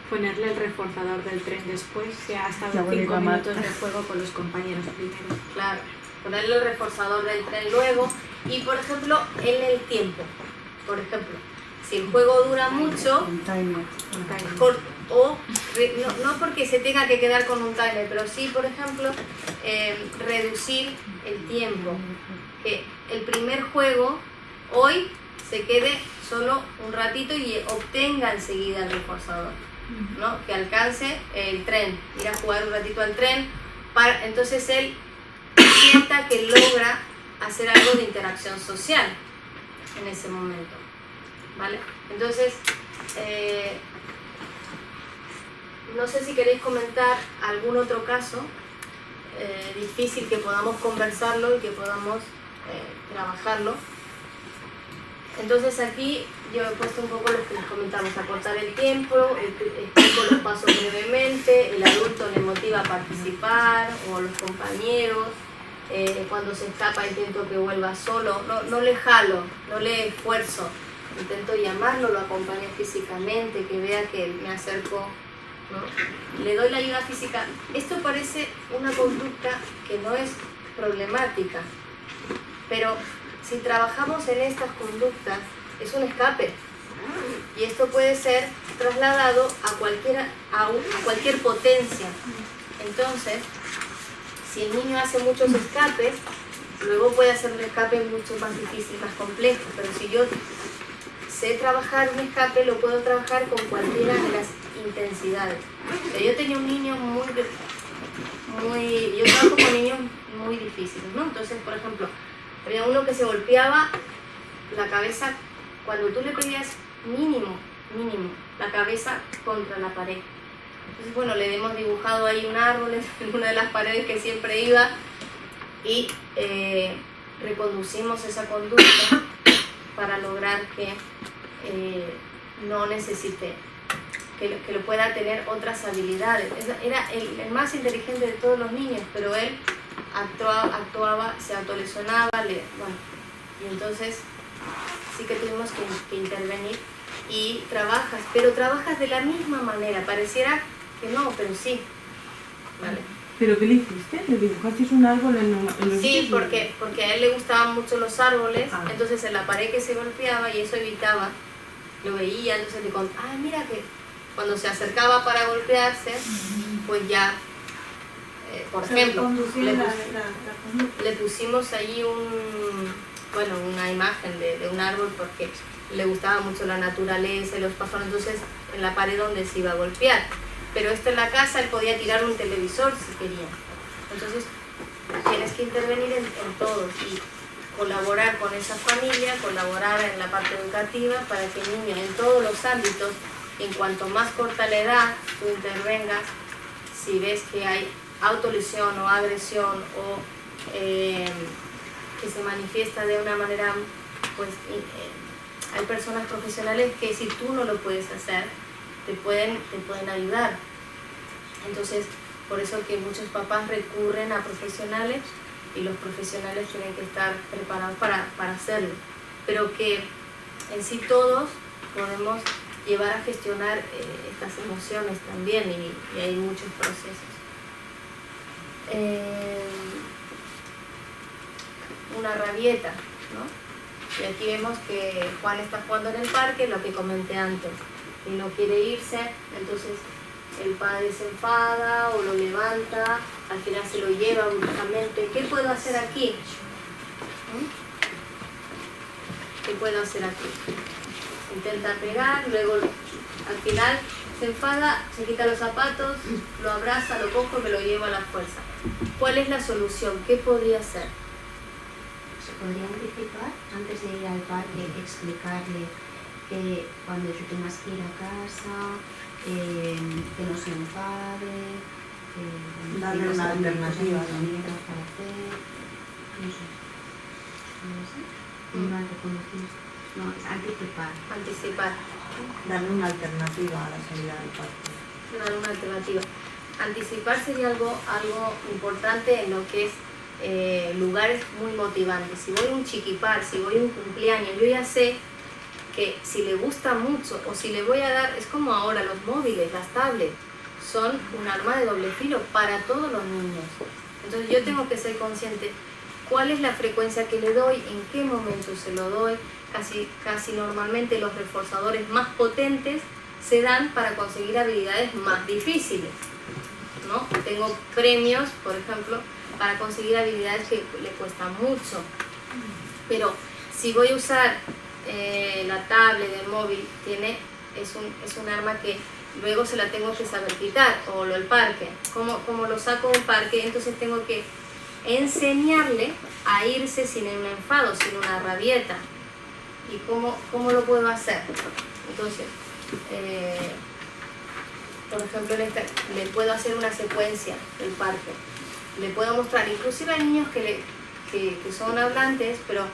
Ponerle el reforzador del tren después, que ha Ya estado voy 5 a llamar. minutos de juego con los compañeros primero. Claro, ponerle el reforzador del tren luego y, por ejemplo, en el tiempo. Por ejemplo, si el juego dura mucho, Un timer. no porque se tenga que quedar con un timer, pero sí, por ejemplo, reducir el tiempo. Que el primer juego hoy se quede solo un ratito y obtenga enseguida el reforzador, ¿no? Que alcance el tren, ir a jugar un ratito al tren, entonces él sienta que logra hacer algo de interacción social en ese momento, ¿vale? Entonces, no sé si queréis comentar algún otro caso difícil que podamos conversarlo y que podamos trabajarlo. Entonces aquí yo he puesto un poco lo que les comentamos, acortar el tiempo, explico los pasos brevemente, el adulto le motiva a participar, o los compañeros, cuando se escapa intento que vuelva solo, no le jalo, no le esfuerzo, intento llamarlo, lo acompaño físicamente, que vea que me acerco, ¿no? Le doy la ayuda física. Esto parece una conducta que no es problemática, pero si trabajamos en estas conductas, es un escape. Y esto puede ser trasladado a cualquier potencia. Entonces, si el niño hace muchos escapes, luego puede hacer un escape mucho más difícil, más complejo. Pero si yo sé trabajar un escape, lo puedo trabajar con cualquiera de las intensidades. O sea, yo tenía un niño yo trabajo con niños muy difíciles, ¿no? Entonces, por ejemplo, había uno que se golpeaba la cabeza cuando tú le pedías mínimo, la cabeza contra la pared. Entonces, bueno, le hemos dibujado ahí un árbol en una de las paredes que siempre iba y reconducimos esa conducta para lograr que no necesite, que lo pueda tener otras habilidades. Era el más inteligente de todos los niños, pero él actuaba, se autolesionaba, y entonces sí que tuvimos que intervenir y trabajas de la misma manera, pareciera que no, pero sí, ¿vale? ¿Pero qué le hiciste? ¿Le dibujaste un árbol en los Sí, sitios? porque a él le gustaban mucho los árboles, Ah. entonces en la pared que se golpeaba y eso evitaba, lo veía, entonces le contaba, mira que cuando se acercaba para golpearse, pues ya, por ejemplo, le pusimos allí una imagen de un árbol porque le gustaba mucho la naturaleza y los pájaros, entonces en la pared donde se iba a golpear. Pero esto en la casa, él podía tirar un televisor si quería. Entonces tienes que intervenir en todos y colaborar con esa familia, colaborar en la parte educativa para que el niño en todos los ámbitos, en cuanto más corta la edad, tú intervengas. Si ves que hay autolesión o agresión o que se manifiesta de una manera, pues hay personas profesionales que si tú no lo puedes hacer, te pueden ayudar. Entonces, por eso que muchos papás recurren a profesionales y los profesionales tienen que estar preparados para hacerlo. Pero que en sí todos podemos llevar a gestionar estas emociones también y hay muchos procesos. Una rabieta, ¿no? Y aquí vemos que Juan está jugando en el parque, lo que comenté antes, y no quiere irse, entonces el padre se enfada o lo levanta, al final se lo lleva bruscamente. ¿Qué puedo hacer aquí? ¿Qué puedo hacer aquí? Intenta pegar, luego al final se enfada, se quita los zapatos, lo abraza, lo cojo y me lo llevo a la fuerza. ¿Cuál es la solución? ¿Qué podría ser? Se podría anticipar antes de ir al parque, explicarle que cuando tú tengas que ir a casa, que no se enfade, que darle una alternativa también para hacer, no sé. No lo reconociste. No, es anticipar. Anticipar. Darle una alternativa a la salida del parque. Dar una alternativa. anticipar sería algo importante en lo que es lugares muy motivantes. Si voy a un chiquipar, si voy a un cumpleaños, yo ya sé que si le gusta mucho o si le voy a dar, es como ahora los móviles, las tablets, son un arma de doble filo para todos los niños. Entonces yo tengo que ser consciente cuál es la frecuencia que le doy, en qué momento se lo doy. Casi normalmente los reforzadores más potentes se dan para conseguir habilidades más difíciles, ¿no? Tengo premios, por ejemplo, para conseguir habilidades que le cuestan mucho. Pero si voy a usar la tablet, el móvil, es un arma que luego se la tengo que saber quitar, o el parque. Como lo saco del parque, entonces tengo que enseñarle a irse sin un enfado, sin una rabieta. ¿Y cómo lo puedo hacer? Entonces, por ejemplo, le puedo hacer una secuencia del parque. Le puedo mostrar, inclusive hay niños que son hablantes, pero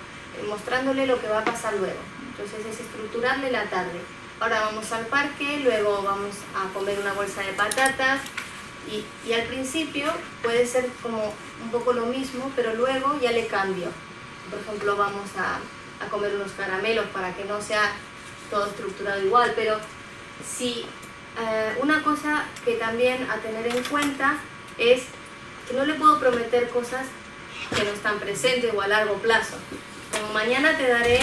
mostrándole lo que va a pasar luego. Entonces es estructurarle la tarde. Ahora vamos al parque, luego vamos a comer una bolsa de patatas y al principio puede ser como un poco lo mismo, pero luego ya le cambio. Por ejemplo, vamos a comer unos caramelos para que no sea todo estructurado igual, pero si una cosa que también a tener en cuenta es que no le puedo prometer cosas que no están presentes o a largo plazo. Como mañana te daré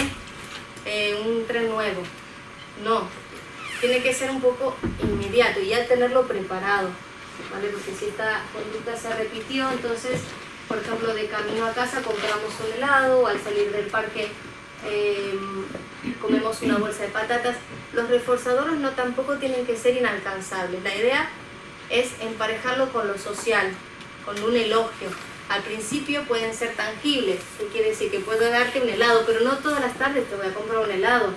un tren nuevo. No, tiene que ser un poco inmediato y ya tenerlo preparado, ¿vale? Porque si esta conducta se repitió, entonces, por ejemplo, de camino a casa compramos un helado o al salir del parque comemos una bolsa de patatas. Los reforzadores no tampoco tienen que ser inalcanzables. La idea es emparejarlo con lo social, con un elogio. Al principio pueden ser tangibles, que quiere decir que puedo darte un helado, pero no todas las tardes te voy a comprar un helado.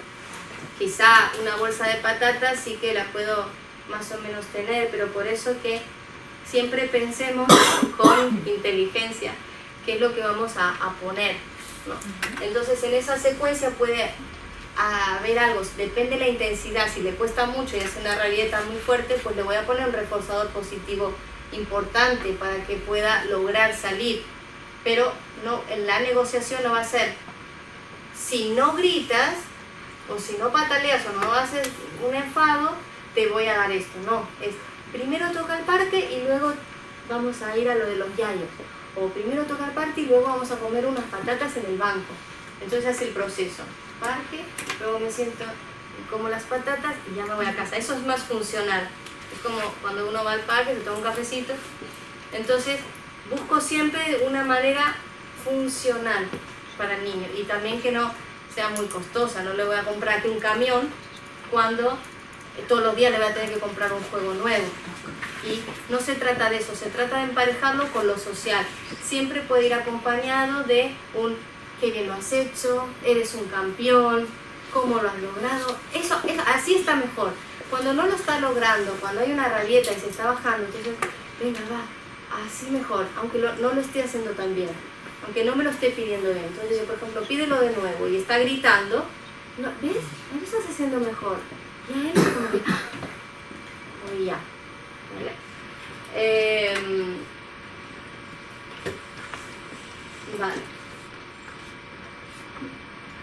Quizá una bolsa de patatas sí que la puedo más o menos tener, pero por eso que siempre pensemos con inteligencia qué es lo que vamos a poner, ¿no? Entonces en esa secuencia puede haber algo, depende de la intensidad. Si le cuesta mucho y es una rabieta muy fuerte, pues le voy a poner un reforzador positivo importante para que pueda lograr salir. Pero no, en la negociación no va a ser si no gritas o si no pataleas o no haces un enfado, te voy a dar esto. No, es primero toca el parque y luego vamos a ir a lo de los yayos. O primero toca el parque y luego vamos a comer unas patatas en el banco. Entonces es el proceso. Parque, luego me siento como las patatas y ya me voy a casa. Eso es más funcional. Es como cuando uno va al parque, se toma un cafecito. Entonces busco siempre una manera funcional para el niño y también que no sea muy costosa. No le voy a comprar aquí un camión cuando todos los días le voy a tener que comprar un juego nuevo. Y no se trata de eso, se trata de emparejarlo con lo social. Siempre puede ir acompañado de un qué bien lo has hecho, eres un campeón, cómo lo has logrado. Eso, así está mejor. Cuando no lo está logrando, cuando hay una rabieta y se está bajando, entonces, venga, va, así mejor, aunque no lo esté haciendo tan bien, aunque no me lo esté pidiendo bien. Entonces, por ejemplo, pídelo de nuevo y está gritando, no, ¿ves? No lo estás haciendo mejor. Y a él como que, oye, ya. Vale.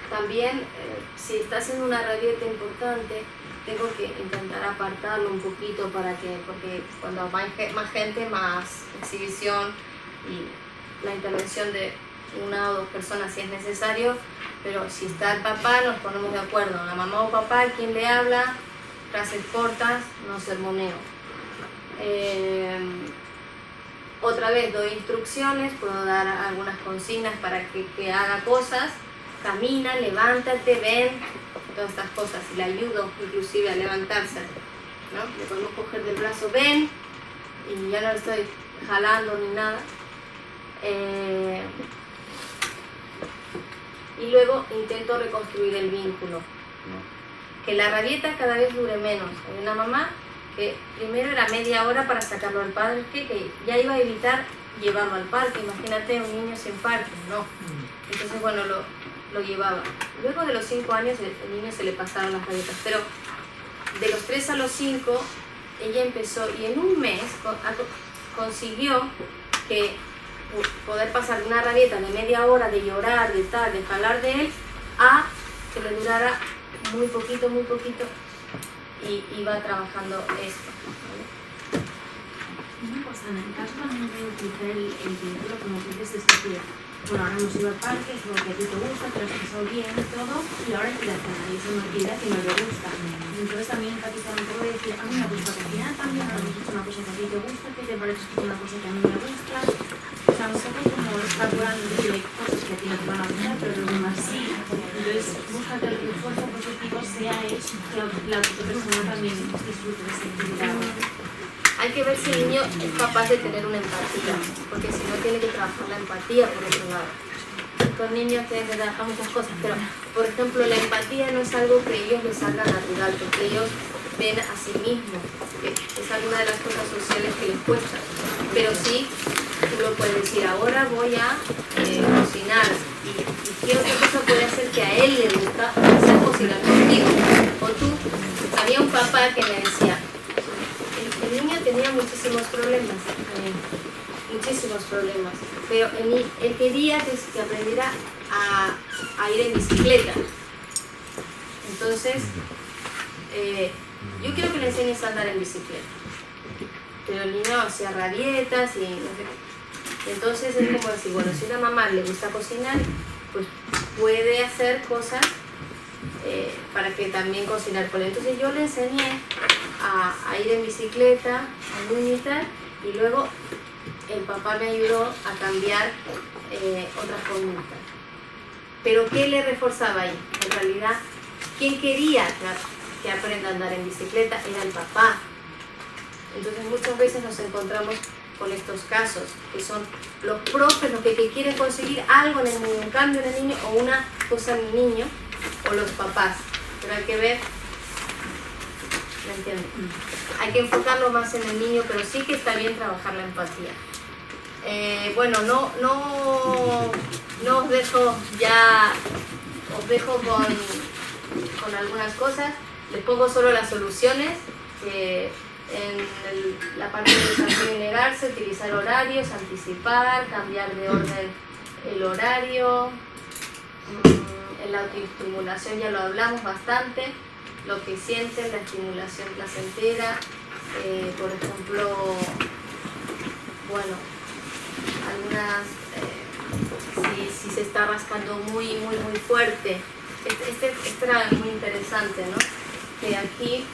También, si está haciendo una rabieta importante, tengo que intentar apartarlo un poquito porque cuando hay más gente, más exhibición y la intervención de una o dos personas si es necesario, pero si está el papá nos ponemos de acuerdo, la mamá o papá, quien le habla, frases cortas, no sermoneo. Otra vez doy instrucciones, puedo dar algunas consignas para que haga cosas, camina, levántate, ven, todas estas cosas, y le ayudo inclusive a levantarse, ¿no? Le podemos coger del brazo, ven, y ya no le estoy jalando ni nada. Y luego intento reconstruir el vínculo, ¿no? Que la rabieta cada vez dure menos. Hay una mamá que primero era media hora para sacarlo al parque, que ya iba a evitar llevarlo al parque. Imagínate un niño sin parque, ¿no? Entonces, bueno, lo llevaba. Luego de los 5 años el niño se le pasaron las rabietas, pero de los 3 a los 5 ella empezó y en un mes consiguió que poder pasar de una rabieta de media hora, de llorar, de tal, de hablar de él, a que le durara muy poquito, y iba trabajando esto. Una cosa, en el caso también de utilizar el vínculo, como dices, es decir, bueno, ahora hemos ido al parque, es lo que a ti te gusta, te lo has pasado bien y todo, y ahora hay que ir a cenar, y eso es una actividad que no le gusta. Entonces también empatizar un poco y decir, a mí me gusta cocinar también, ahora hemos hecho una cosa que a ti te gusta, que te parece que es una cosa que a mí me gusta. O sea, un poco como calculando que hay cosas que a ti no te van a gustar, pero los demás sí. Entonces, busca que el esfuerzo positivo sea eso, que la otra persona también disfrute de esa actividad. Hay que ver si el niño es capaz de tener una empatía, porque si no tiene que trabajar la empatía por otro lado. Con niños tienen que trabajar muchas cosas, pero por ejemplo la empatía no es algo que ellos les salga natural, porque ellos ven a sí mismos, que es alguna de las cosas sociales que les cuesta, pero sí tú lo puedes decir, ahora voy a cocinar y qué otra cosa puede hacer que a él le gusta hacer cocinar contigo. O tú, había un papá que me decía, el niño tenía muchísimos problemas, pero él quería que aprendiera a ir en bicicleta. Entonces, yo quiero que le enseñes a andar en bicicleta, pero el niño hacía rabietas y no sé qué. Entonces es como decir, bueno, si a una mamá le gusta cocinar, pues puede hacer cosas para que también cocinar con él. Entonces yo le enseñé a ir en bicicleta, a niño y tal, y luego el papá me ayudó a cambiar otras conductas. Pero ¿qué le reforzaba ahí? En realidad, quien quería que aprenda a andar en bicicleta era el papá. Entonces muchas veces nos encontramos con estos casos, que son los profes los que quieren conseguir algo en el niño, un cambio en el niño o una cosa en el niño, o los papás. Pero hay que ver, ¿me entiendes? Hay que enfocarlo más en el niño, pero sí que está bien trabajar la empatía. Bueno, no os dejo ya, os dejo con algunas cosas. Les pongo solo las soluciones. En la parte de desafío y negarse, utilizar horarios, anticipar, cambiar de orden el horario. En la autoestimulación ya lo hablamos bastante, lo que sienten, la estimulación placentera, por ejemplo, bueno, algunas, si se está rascando muy fuerte, este era muy interesante, ¿no? Que aquí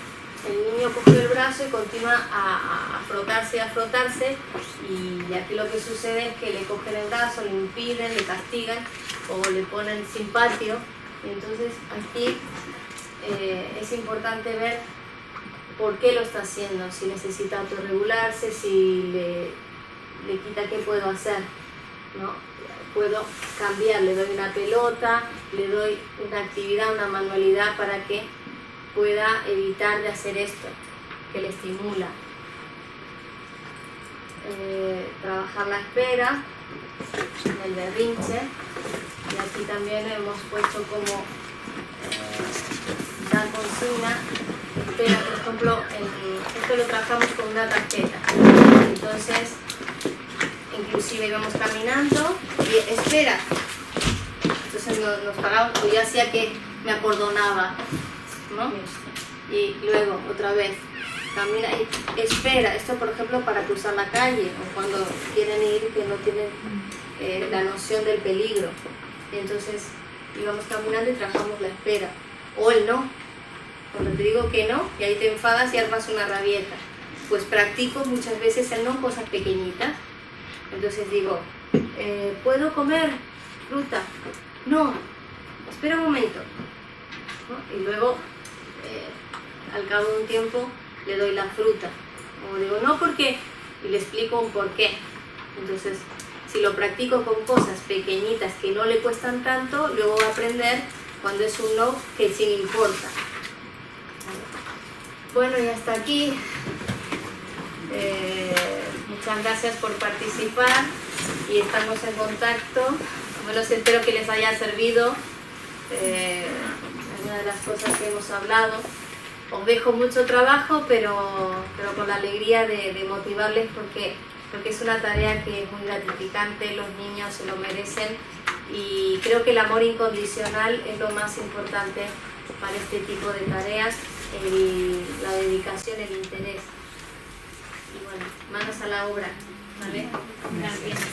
el niño coge el brazo y continúa a frotarse, y aquí lo que sucede es que le cogen el brazo, le impiden, le castigan o le ponen sin patio. Entonces aquí es importante ver por qué lo está haciendo, si necesita autorregularse, si le quita, qué puedo hacer, ¿no? Puedo cambiar, le doy una pelota, le doy una actividad, una manualidad para que pueda evitar de hacer esto, que le estimula. Trabajar la espera, el berrinche, y aquí también hemos puesto como dar consigna, espera, por ejemplo, esto lo trabajamos con una tarjeta, entonces inclusive íbamos caminando y espera, entonces nos paramos, pues yo hacía que me acordonaba, ¿no? Y luego otra vez camina y espera. Esto, por ejemplo, para cruzar la calle o cuando quieren ir que no tienen la noción del peligro. Y entonces íbamos caminando y trabajamos la espera o el no. Cuando te digo que no, y ahí te enfadas y armas una rabieta, pues practico muchas veces el no en cosas pequeñitas. Entonces digo, ¿puedo comer fruta? No, espera un momento, ¿no? Y luego al cabo de un tiempo le doy la fruta, o digo no porque, y le explico un porqué. Entonces si lo practico con cosas pequeñitas que no le cuestan tanto, luego va a aprender cuando es un no que sí le importa. Bueno, y hasta aquí. Muchas gracias por participar y estamos en contacto. Bueno, espero que les haya servido algunas de las cosas que hemos hablado. os dejo mucho trabajo, pero con la alegría de motivarles porque es una tarea que es muy gratificante, los niños se lo merecen y creo que el amor incondicional es lo más importante para este tipo de tareas, la dedicación, el interés. Y bueno, manos a la obra, ¿vale? Gracias.